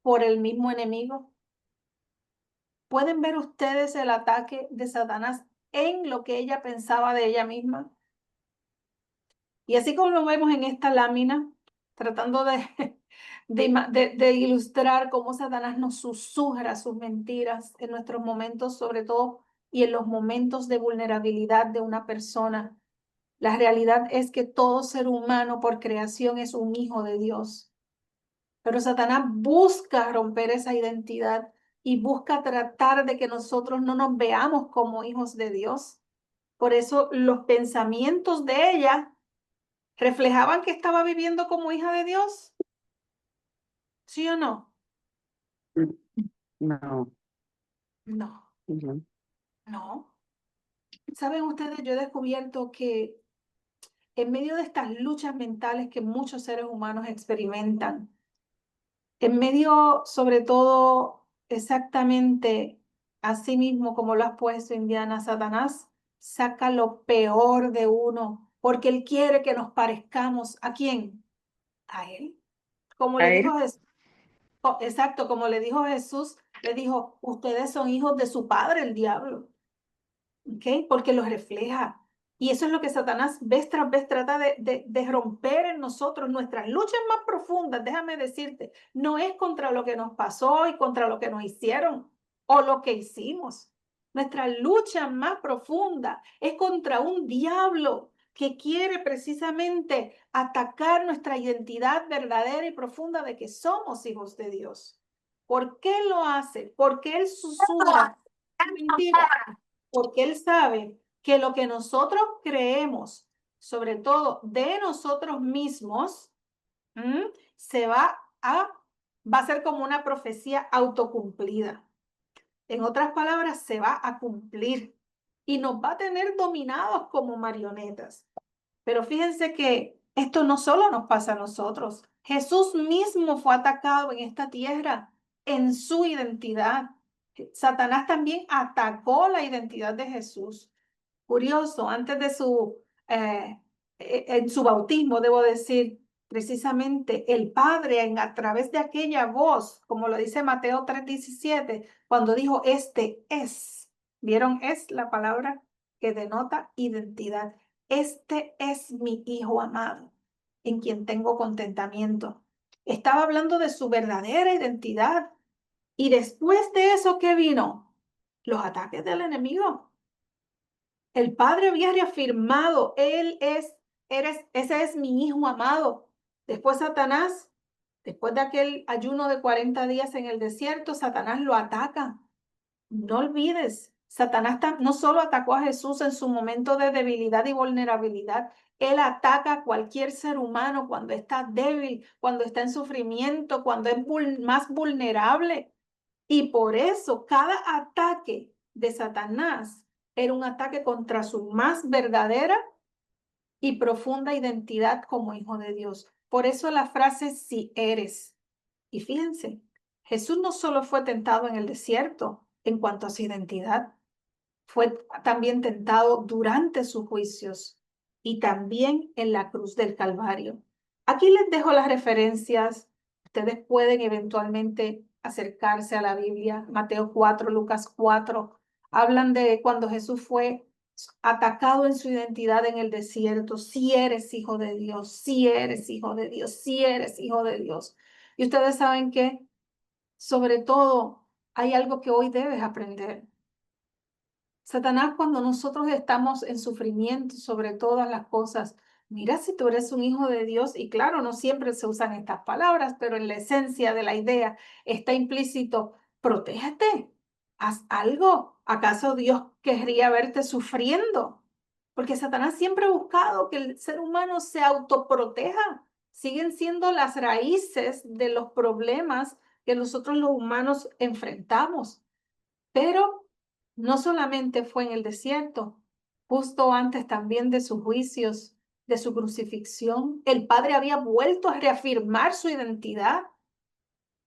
por el mismo enemigo? ¿Pueden ver ustedes el ataque de Satanás en lo que ella pensaba de ella misma? Y así como lo vemos en esta lámina, tratando de ilustrar cómo Satanás nos susurra sus mentiras en nuestros momentos, sobre todo, y en los momentos de vulnerabilidad de una persona. La realidad es que todo ser humano por creación es un hijo de Dios. Pero Satanás busca romper esa identidad y busca tratar de que nosotros no nos veamos como hijos de Dios. Por eso los pensamientos de ella reflejaban que estaba viviendo como hija de Dios. ¿Sí o no? No. No, Ujú. no. ¿Saben ustedes? Yo he descubierto que en medio de estas luchas mentales que muchos seres humanos experimentan, en medio, sobre todo, exactamente así mismo como lo has puesto, Indiana, Satanás saca lo peor de uno porque Él quiere que nos parezcamos ¿a quién? A Él. Como A le él. dijo Jesús, exacto, como le dijo Jesús, le dijo, ustedes son hijos de su padre, el diablo. ¿Ok? Porque los refleja. Y eso es lo que Satanás vez tras vez trata de romper en nosotros. Nuestras luchas más profundas, déjame decirte, no es contra lo que nos pasó y contra lo que nos hicieron o lo que hicimos. Nuestra lucha más profunda es contra un diablo que quiere precisamente atacar nuestra identidad verdadera y profunda de que somos hijos de Dios. ¿Por qué lo hace? Porque él susurra mentira, porque él sabe que lo que nosotros creemos, sobre todo de nosotros mismos, se va a ser como una profecía autocumplida. En otras palabras, se va a cumplir y nos va a tener dominados como marionetas. Pero fíjense que esto no solo nos pasa a nosotros. Jesús mismo fue atacado en esta tierra en su identidad. Satanás también atacó la identidad de Jesús. Curioso, antes de en su bautismo, debo decir, precisamente el Padre a través de aquella voz, como lo dice Mateo 3:17, cuando dijo, este es, ¿vieron? Es la palabra que denota identidad. Este es mi Hijo amado, en quien tengo contentamiento. Estaba hablando de su verdadera identidad. Y después de eso, ¿qué vino? Los ataques del enemigo. El Padre había reafirmado, ese es mi Hijo amado. Después Satanás, después de aquel ayuno de 40 días en el desierto, Satanás lo ataca. No olvides, Satanás no solo atacó a Jesús en su momento de debilidad y vulnerabilidad, él ataca a cualquier ser humano cuando está débil, cuando está en sufrimiento, cuando es más vulnerable. Y por eso cada ataque de Satanás era un ataque contra su más verdadera y profunda identidad como hijo de Dios. Por eso la frase si eres. Y fíjense, Jesús no solo fue tentado en el desierto en cuanto a su identidad, fue también tentado durante sus juicios y también en la cruz del Calvario. Aquí les dejo las referencias. Ustedes pueden eventualmente acercarse a la Biblia. Mateo 4, Lucas 4. Hablan de cuando Jesús fue atacado en su identidad en el desierto. Si eres hijo de Dios, si eres hijo de Dios, si eres hijo de Dios. Y ustedes saben que, sobre todo, hay algo que hoy debes aprender. Satanás, cuando nosotros estamos en sufrimiento sobre todas las cosas, mira si tú eres un hijo de Dios, y claro, no siempre se usan estas palabras, pero en la esencia de la idea está implícito, protégete, haz algo. ¿Acaso Dios querría verte sufriendo? Porque Satanás siempre ha buscado que el ser humano se autoproteja. Siguen siendo las raíces de los problemas que nosotros los humanos enfrentamos. Pero no solamente fue en el desierto, justo antes también de sus juicios, de su crucifixión, el Padre había vuelto a reafirmar su identidad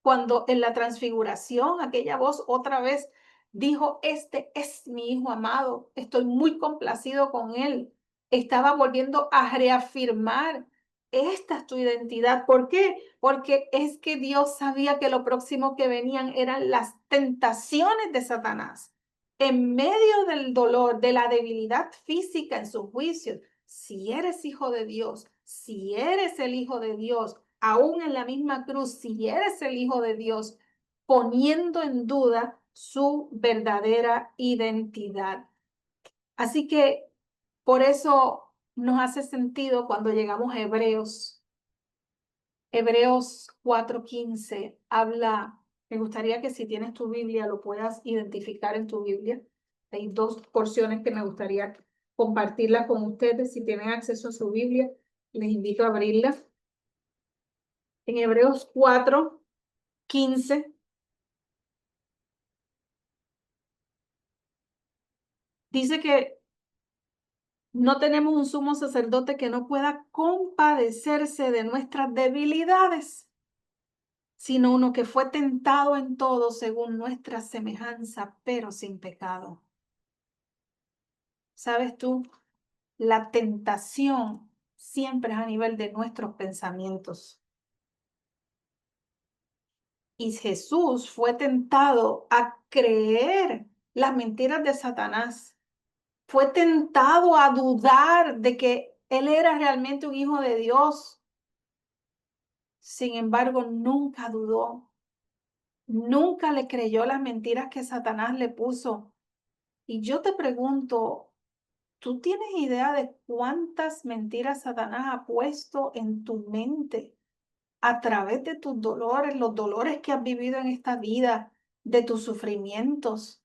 cuando en la transfiguración aquella voz otra vez dijo, este es mi Hijo amado, estoy muy complacido con él. Estaba volviendo a reafirmar, esta es tu identidad. ¿Por qué? Porque es que Dios sabía que lo próximo que venían eran las tentaciones de Satanás. En medio del dolor, de la debilidad física en sus juicios, si eres hijo de Dios, si eres el Hijo de Dios, aún en la misma cruz, si eres el Hijo de Dios, poniendo en duda su verdadera identidad. Así que por eso nos hace sentido cuando llegamos a Hebreos. Hebreos 4:15 habla, me gustaría que si tienes tu Biblia lo puedas identificar en tu Biblia. Hay dos porciones que me gustaría compartirlas con ustedes. Si tienen acceso a su Biblia, les invito a abrirla. En Hebreos 4:15 dice que no tenemos un sumo sacerdote que no pueda compadecerse de nuestras debilidades, sino uno que fue tentado en todo según nuestra semejanza, pero sin pecado. ¿Sabes tú? La tentación siempre es a nivel de nuestros pensamientos. Y Jesús fue tentado a creer las mentiras de Satanás. Fue tentado a dudar de que él era realmente un hijo de Dios. Sin embargo, nunca dudó. Nunca le creyó las mentiras que Satanás le puso. Y yo te pregunto, ¿tú tienes idea de cuántas mentiras Satanás ha puesto en tu mente a través de tus dolores, los dolores que has vivido en esta vida, de tus sufrimientos?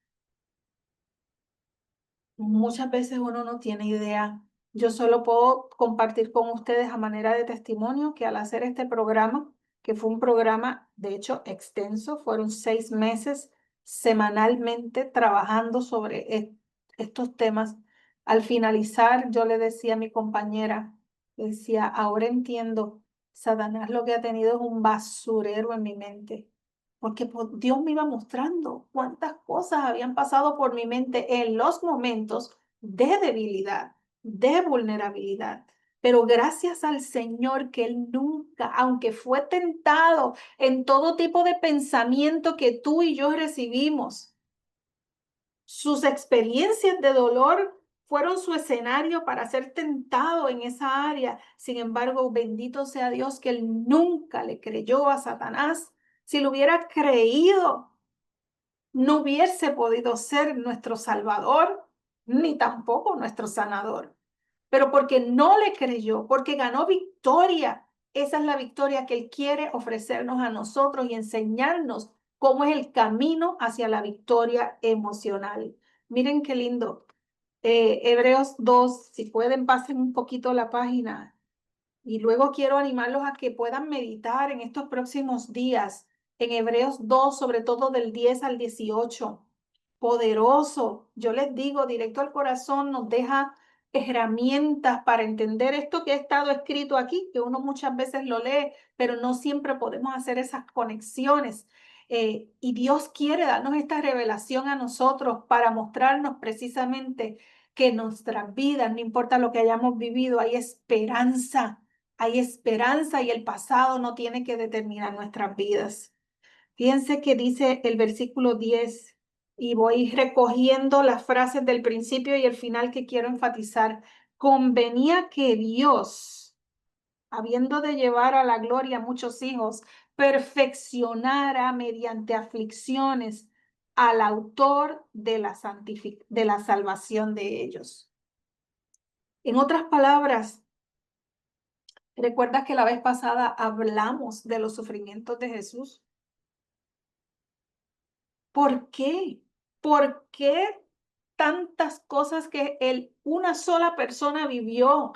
Muchas veces uno no tiene idea. Yo solo puedo compartir con ustedes a manera de testimonio que al hacer este programa, que fue un programa de hecho extenso, fueron 6 meses semanalmente trabajando sobre estos temas. Al finalizar, yo le decía a mi compañera, le decía, ahora entiendo, Satanás lo que ha tenido es un basurero en mi mente porque Dios me iba mostrando cuántas cosas habían pasado por mi mente en los momentos de debilidad, de vulnerabilidad. Pero gracias al Señor que Él nunca, aunque fue tentado en todo tipo de pensamiento que tú y yo recibimos, sus experiencias de dolor fueron su escenario para ser tentado en esa área. Sin embargo, bendito sea Dios que Él nunca le creyó a Satanás. Si lo hubiera creído, no hubiese podido ser nuestro Salvador, ni tampoco nuestro sanador. Pero porque no le creyó, porque ganó victoria. Esa es la victoria que Él quiere ofrecernos a nosotros y enseñarnos cómo es el camino hacia la victoria emocional. Miren qué lindo. Hebreos 2, si pueden, pasen un poquito la página. Y luego quiero animarlos a que puedan meditar en estos próximos días, en Hebreos 2, sobre todo del 10 al 18. Poderoso, yo les digo, directo al corazón, nos deja herramientas para entender esto que ha estado escrito aquí, que uno muchas veces lo lee, pero no siempre podemos hacer esas conexiones. Y Dios quiere darnos esta revelación a nosotros para mostrarnos precisamente que en nuestras vidas, no importa lo que hayamos vivido, hay esperanza y el pasado no tiene que determinar nuestras vidas. Fíjense que dice el versículo 10 y voy recogiendo las frases del principio y el final que quiero enfatizar. Convenía que Dios, habiendo de llevar a la gloria a muchos hijos, perfeccionara mediante aflicciones al autor de de la salvación de ellos. En otras palabras, ¿recuerdas que la vez pasada hablamos de los sufrimientos de Jesús? ¿Por qué? ¿Por qué tantas cosas que una sola persona vivió?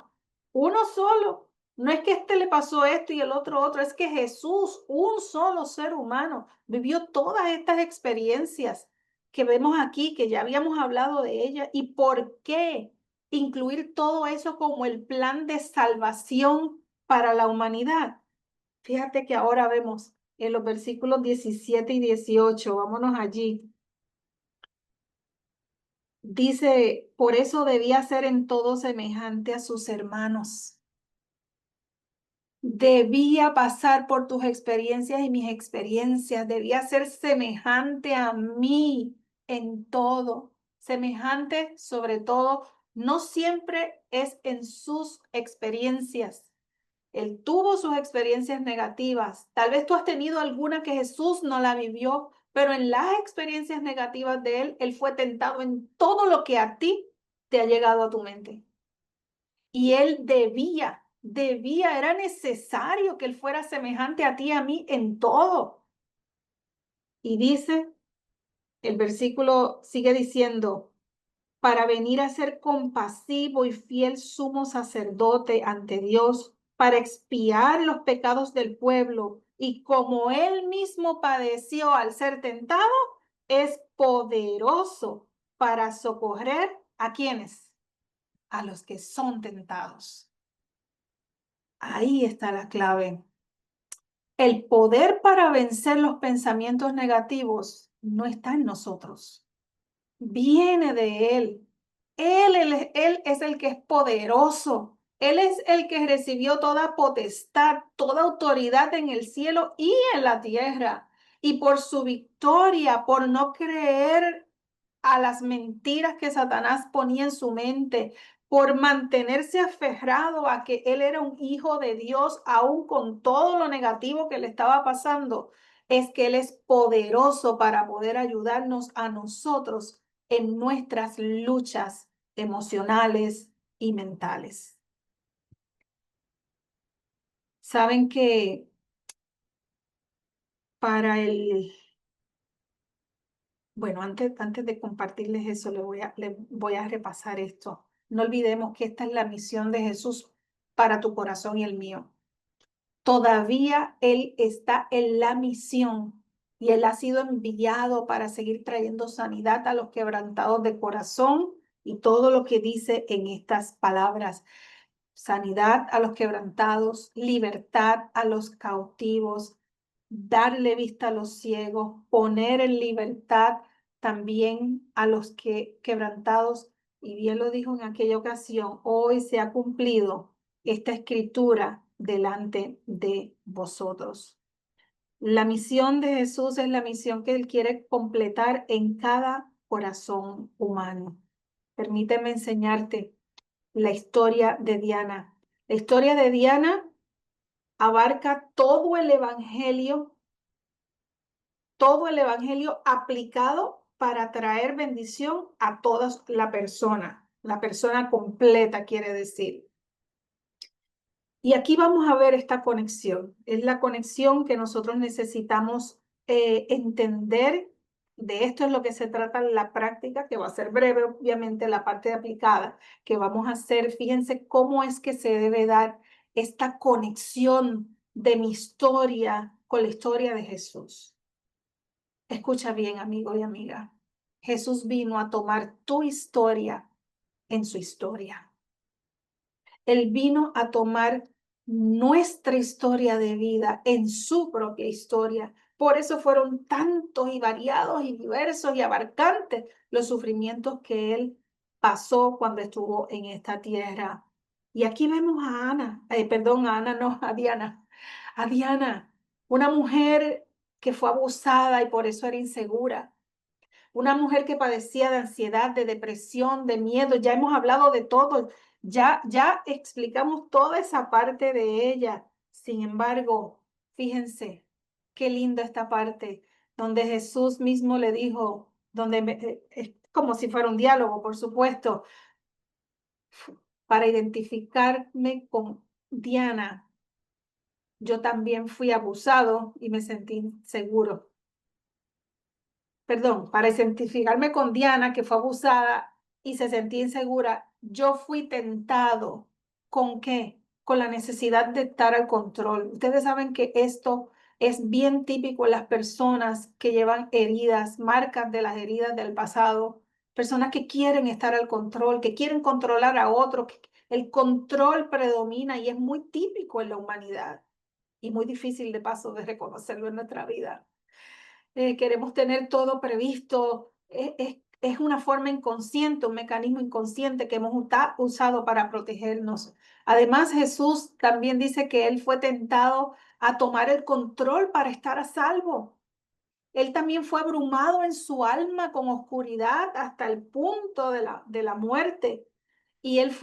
Uno solo. No es que este le pasó esto y el otro, es que Jesús, un solo ser humano, vivió todas estas experiencias que vemos aquí, que ya habíamos hablado de ellas. ¿Y por qué incluir todo eso como el plan de salvación para la humanidad? Fíjate que ahora vemos en los versículos 17 y 18, vámonos allí. Dice, por eso debía ser en todo semejante a sus hermanos. Debía pasar por tus experiencias y mis experiencias. Debía ser semejante a mí en todo. Semejante sobre todo, no siempre es en sus experiencias. Él tuvo sus experiencias negativas. Tal vez tú has tenido alguna que Jesús no la vivió, pero en las experiencias negativas de él, él fue tentado en todo lo que a ti te ha llegado a tu mente. Y él era necesario que él fuera semejante a ti y a mí en todo. Y dice, el versículo sigue diciendo, para venir a ser compasivo y fiel sumo sacerdote ante Dios, para expiar los pecados del pueblo. Y como él mismo padeció al ser tentado, es poderoso para socorrer a quienes, a los que son tentados. Ahí está la clave. El poder para vencer los pensamientos negativos no está en nosotros, viene de él. Él es el que es poderoso. Él es el que recibió toda potestad, toda autoridad en el cielo y en la tierra. Y por su victoria, por no creer a las mentiras que Satanás ponía en su mente, por mantenerse aferrado a que él era un hijo de Dios, aún con todo lo negativo que le estaba pasando, es que él es poderoso para poder ayudarnos a nosotros en nuestras luchas emocionales y mentales. Saben que para el, bueno, antes de compartirles eso, le voy a repasar esto. No olvidemos que esta es la misión de Jesús para tu corazón y el mío. Todavía Él está en la misión y Él ha sido enviado para seguir trayendo sanidad a los quebrantados de corazón y todo lo que dice en estas palabras. Sanidad a los quebrantados, libertad a los cautivos, darle vista a los ciegos, poner en libertad también a los que quebrantados. Y bien lo dijo en aquella ocasión, hoy se ha cumplido esta escritura delante de vosotros. La misión de Jesús es la misión que Él quiere completar en cada corazón humano. Permíteme enseñarte la historia de Diana. La historia de Diana abarca todo el evangelio aplicado para traer bendición a toda la persona completa quiere decir. Y aquí vamos a ver esta conexión. Es la conexión que nosotros necesitamos entender. De esto es lo que se trata en la práctica, que va a ser breve, obviamente, la parte aplicada que vamos a hacer. Fíjense cómo es que se debe dar esta conexión de mi historia con la historia de Jesús. Escucha bien, amigo y amiga. Jesús vino a tomar tu historia en su historia. Él vino a tomar nuestra historia de vida en su propia historia. Por eso fueron tantos y variados y diversos y abarcantes los sufrimientos que él pasó cuando estuvo en esta tierra. Y aquí vemos a Ana, perdón, a Ana no, a Diana, una mujer que fue abusada y por eso era insegura. Una mujer que padecía de ansiedad, de depresión, de miedo. Ya hemos hablado de todo. Ya explicamos toda esa parte de ella. Sin embargo, fíjense qué linda esta parte donde Jesús mismo le dijo, es como si fuera un diálogo, por supuesto, para identificarme con Diana. Yo también fui abusado y me sentí seguro. Perdón, para identificarme con Diana, que fue abusada y se sentía insegura, yo fui tentado. ¿Con qué? Con la necesidad de estar al control. Ustedes saben que esto es bien típico en las personas que llevan heridas, marcas de las heridas del pasado, personas que quieren estar al control, que quieren controlar a otros. El control predomina y es muy típico en la humanidad y muy difícil de paso de reconocerlo en nuestra vida. Queremos tener todo previsto. Es una forma inconsciente, un mecanismo inconsciente que hemos usado para protegernos. Además, Jesús también dice que él fue tentado a tomar el control para estar a salvo. Él también fue abrumado en su alma con oscuridad hasta el punto de la muerte. Y él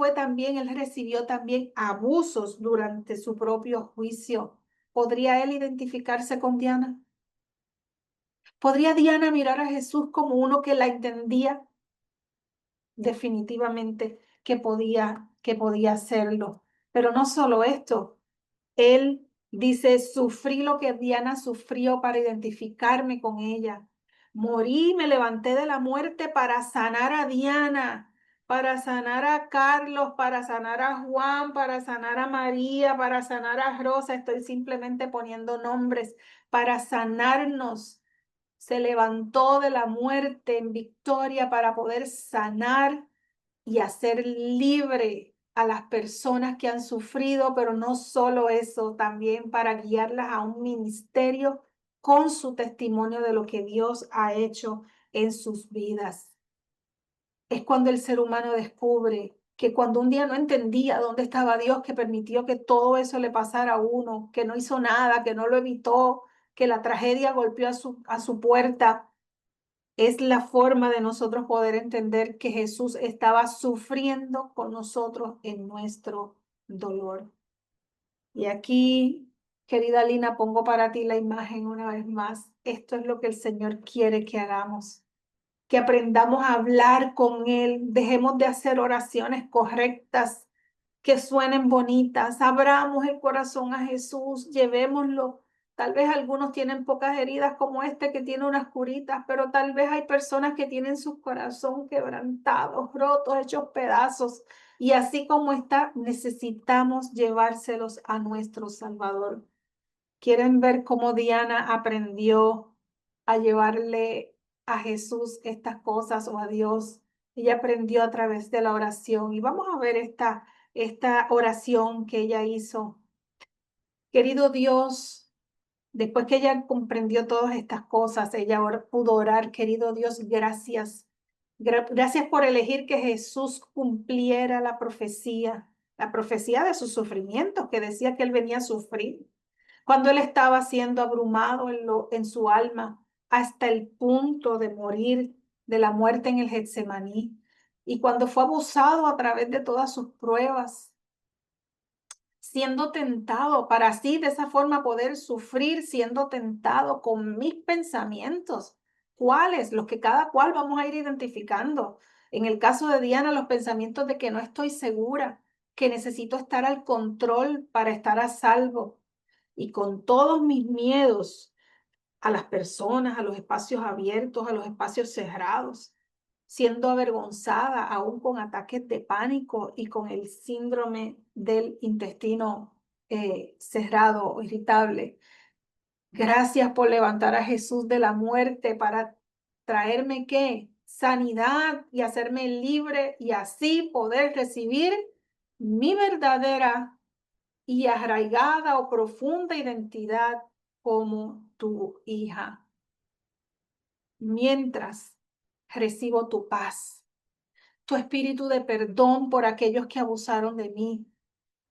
recibió también abusos durante su propio juicio. ¿Podría él identificarse con Diana? ¿Podría Diana mirar a Jesús como uno que la entendía? Definitivamente que podía hacerlo. Pero no solo esto, él dice, sufrí lo que Diana sufrió para identificarme con ella. Morí, me levanté de la muerte para sanar a Diana, para sanar a Carlos, para sanar a Juan, para sanar a María, para sanar a Rosa. Estoy simplemente poniendo nombres para sanarnos. Se levantó de la muerte en victoria para poder sanar y hacer libre a las personas que han sufrido, pero no solo eso, también para guiarlas a un ministerio con su testimonio de lo que Dios ha hecho en sus vidas. es cuando el ser humano descubre que cuando un día no entendía dónde estaba Dios, que permitió que todo eso le pasara a uno, que no hizo nada, que no lo evitó, que la tragedia golpeó a su puerta, es la forma de nosotros poder entender que Jesús estaba sufriendo con nosotros en nuestro dolor. Y aquí, querida Lina, pongo para ti la imagen una vez más. Esto es lo que el Señor quiere que hagamos, que aprendamos a hablar con Él, dejemos de hacer oraciones correctas, que suenen bonitas, abramos el corazón a Jesús, llevémoslo. Tal vez algunos tienen pocas heridas como este que tiene unas curitas, pero tal vez hay personas que tienen su corazón quebrantados, rotos, hechos pedazos. Y así como está, necesitamos llevárselos a nuestro Salvador. ¿Quieren ver cómo Diana aprendió a llevarle a Jesús estas cosas o a Dios? Ella aprendió a través de la oración. Y vamos a ver esta oración que ella hizo. Querido Dios, después que ella comprendió todas estas cosas, ella pudo orar, querido Dios, gracias. Gracias por elegir que Jesús cumpliera la profecía de sus sufrimientos, que decía que él venía a sufrir cuando él estaba siendo abrumado en su alma hasta el punto de morir de la muerte en el Getsemaní, y cuando fue abusado a través de todas sus pruebas, siendo tentado para así de esa forma poder sufrir, siendo tentado con mis pensamientos. ¿Cuáles? Los que cada cual vamos a ir identificando. En el caso de Diana, los pensamientos de que no estoy segura, que necesito estar al control para estar a salvo, y con todos mis miedos a las personas, a los espacios abiertos, a los espacios cerrados, siendo avergonzada aún con ataques de pánico y con el síndrome del intestino cerrado o irritable. Gracias por levantar a Jesús de la muerte para traerme ¿qué? Sanidad y hacerme libre y así poder recibir mi verdadera y arraigada o profunda identidad como tu hija. Mientras recibo tu paz, tu espíritu de perdón por aquellos que abusaron de mí,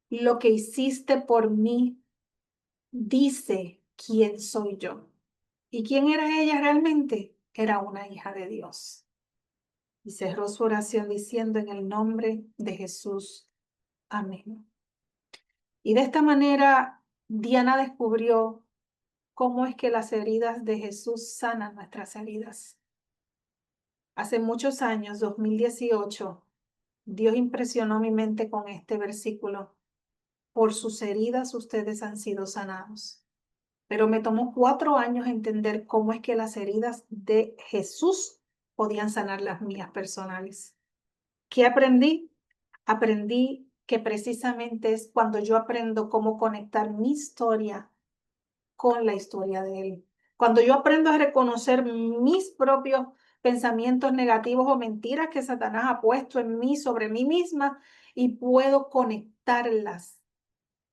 lo que hiciste por mí, dice quién soy yo. ¿Y quién era ella realmente? Era una hija de Dios. Y cerró su oración diciendo en el nombre de Jesús. Amén. Y de esta manera, Diana descubrió cómo es que las heridas de Jesús sanan nuestras heridas. Hace muchos años, 2018, Dios impresionó mi mente con este versículo. Por sus heridas ustedes han sido sanados. Pero me tomó 4 años entender cómo es que las heridas de Jesús podían sanar las mías personales. ¿Qué aprendí? Aprendí que precisamente es cuando yo aprendo cómo conectar mi historia con la historia de él. Cuando yo aprendo a reconocer mis propios pensamientos negativos o mentiras que Satanás ha puesto en mí sobre mí misma y puedo conectarlas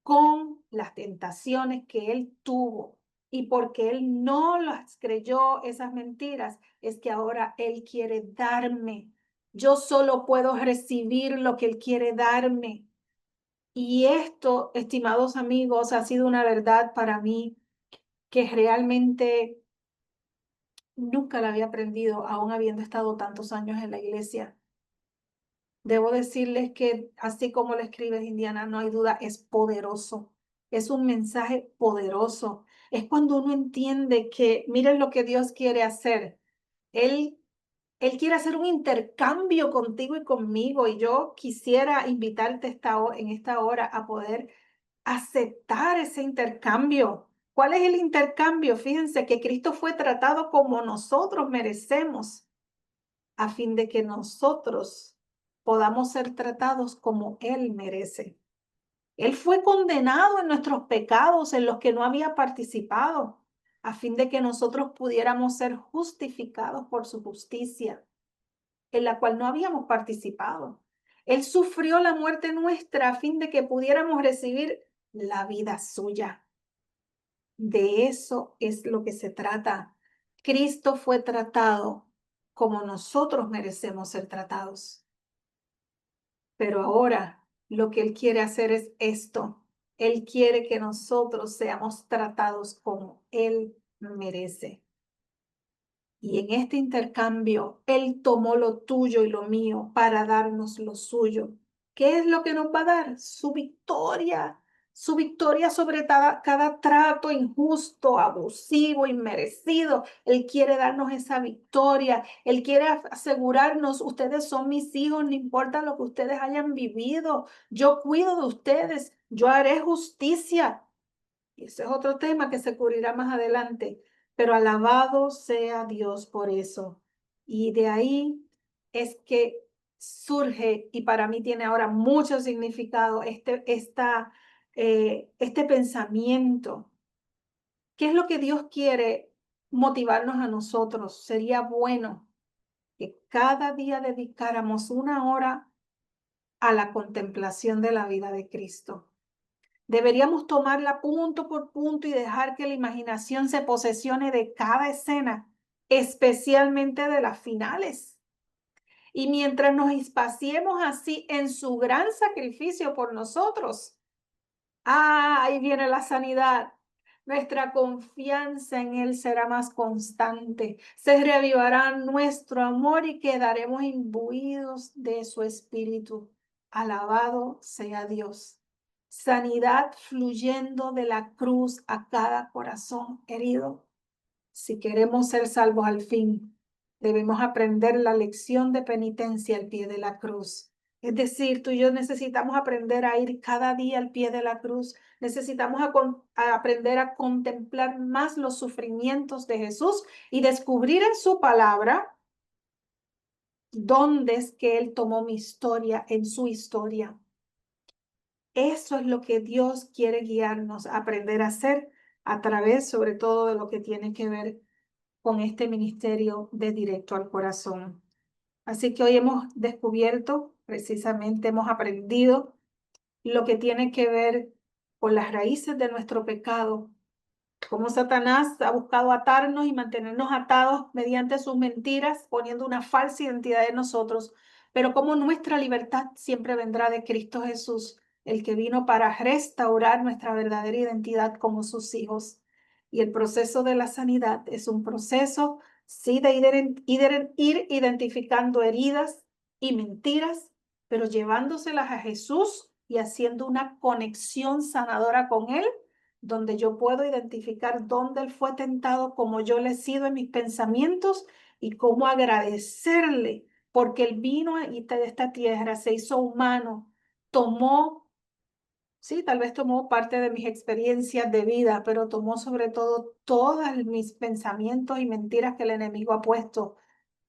con las tentaciones que él tuvo. Y porque él no las creyó, esas mentiras, es que ahora él quiere darme. Yo solo puedo recibir lo que él quiere darme. Y esto, estimados amigos, ha sido una verdad para mí que realmente nunca la había aprendido, aún habiendo estado tantos años en la iglesia. Debo decirles que, así como lo escribes, Indiana, no hay duda, es poderoso. Es un mensaje poderoso. Es cuando uno entiende que, miren lo que Dios quiere hacer. Él, él quiere hacer un intercambio contigo y conmigo. Y yo quisiera invitarte en esta hora a poder aceptar ese intercambio. ¿Cuál es el intercambio? Fíjense que Cristo fue tratado como nosotros merecemos, a fin de que nosotros podamos ser tratados como Él merece. Él fue condenado en nuestros pecados en los que no había participado, a fin de que nosotros pudiéramos ser justificados por su justicia, en la cual no habíamos participado. Él sufrió la muerte nuestra a fin de que pudiéramos recibir la vida suya. De eso es lo que se trata. Cristo fue tratado como nosotros merecemos ser tratados. Pero ahora lo que Él quiere hacer es esto. Él quiere que nosotros seamos tratados como Él merece. Y en este intercambio, Él tomó lo tuyo y lo mío para darnos lo suyo. ¿Qué es lo que nos va a dar? Su victoria sobre cada trato injusto, abusivo, inmerecido. Él quiere darnos esa victoria. Él quiere asegurarnos, ustedes son mis hijos, no importa lo que ustedes hayan vivido. Yo cuido de ustedes, yo haré justicia. Y ese es otro tema que se cubrirá más adelante. Pero alabado sea Dios por eso. Y de ahí es que surge, y para mí tiene ahora mucho significado, este pensamiento. ¿Qué es lo que Dios quiere motivarnos a nosotros? Sería bueno que cada día dedicáramos una hora a la contemplación de la vida de Cristo. Deberíamos tomarla punto por punto y dejar que la imaginación se posesione de cada escena, especialmente de las finales. Y mientras nos espaciemos así en su gran sacrificio por nosotros, ahí viene la sanidad. Nuestra confianza en Él será más constante. Se reavivará nuestro amor y quedaremos imbuidos de su espíritu. Alabado sea Dios. Sanidad fluyendo de la cruz a cada corazón herido. Si queremos ser salvos al fin, debemos aprender la lección de penitencia al pie de la cruz. Es decir, tú y yo necesitamos aprender a ir cada día al pie de la cruz. Necesitamos aprender a contemplar más los sufrimientos de Jesús y descubrir en su palabra dónde es que Él tomó mi historia en su historia. Eso es lo que Dios quiere guiarnos a aprender a hacer a través, sobre todo, de lo que tiene que ver con este ministerio de Directo al Corazón. Así que hoy hemos descubierto, precisamente hemos aprendido lo que tiene que ver con las raíces de nuestro pecado, cómo Satanás ha buscado atarnos y mantenernos atados mediante sus mentiras, poniendo una falsa identidad en nosotros, pero cómo nuestra libertad siempre vendrá de Cristo Jesús, el que vino para restaurar nuestra verdadera identidad como sus hijos. Y el proceso de la sanidad es un proceso, sí, de ir identificando heridas y mentiras, pero llevándoselas a Jesús y haciendo una conexión sanadora con Él, donde yo puedo identificar dónde Él fue tentado, como yo le he sido en mis pensamientos y cómo agradecerle, porque Él vino de esta tierra, se hizo humano, tomó, sí, tal vez tomó parte de mis experiencias de vida, pero tomó sobre todo todos mis pensamientos y mentiras que el enemigo ha puesto.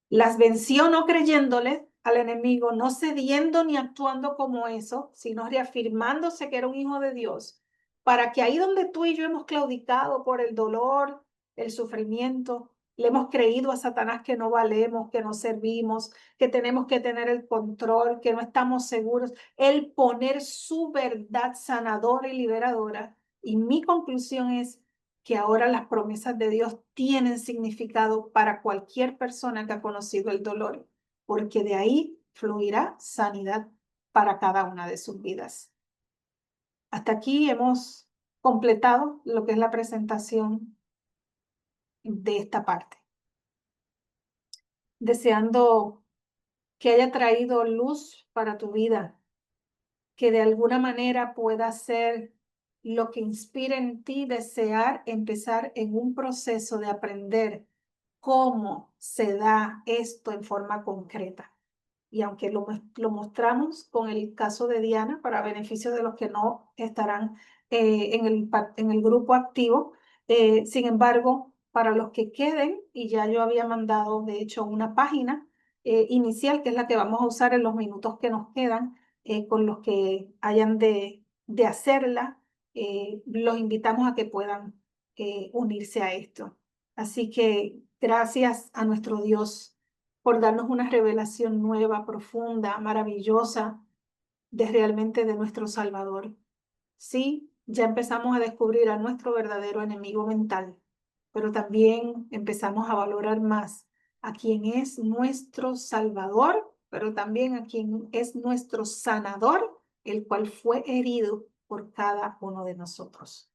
Las venció no creyéndole al enemigo, no cediendo ni actuando como eso, sino reafirmándose que era un hijo de Dios, para que ahí donde tú y yo hemos claudicado por el dolor, el sufrimiento, le hemos creído a Satanás que no valemos, que no servimos, que tenemos que tener el control, que no estamos seguros, él poner su verdad sanadora y liberadora. Y mi conclusión es que ahora las promesas de Dios tienen significado para cualquier persona que ha conocido el dolor, porque de ahí fluirá sanidad para cada una de sus vidas. Hasta aquí hemos completado lo que es la presentación de esta parte. Deseando que haya traído luz para tu vida, que de alguna manera pueda ser lo que inspire en ti desear empezar en un proceso de aprender cómo se da esto en forma concreta. Y aunque lo mostramos con el caso de Diana, para beneficio de los que no estarán en el grupo activo, sin embargo, para los que queden, y ya yo había mandado, de hecho, una página inicial, que es la que vamos a usar en los minutos que nos quedan, con los que hayan de hacerla, los invitamos a que puedan unirse a esto. Así que gracias a nuestro Dios por darnos una revelación nueva, profunda, maravillosa de nuestro Salvador. Sí, ya empezamos a descubrir a nuestro verdadero enemigo mental, pero también empezamos a valorar más a quien es nuestro Salvador, pero también a quien es nuestro sanador, el cual fue herido por cada uno de nosotros.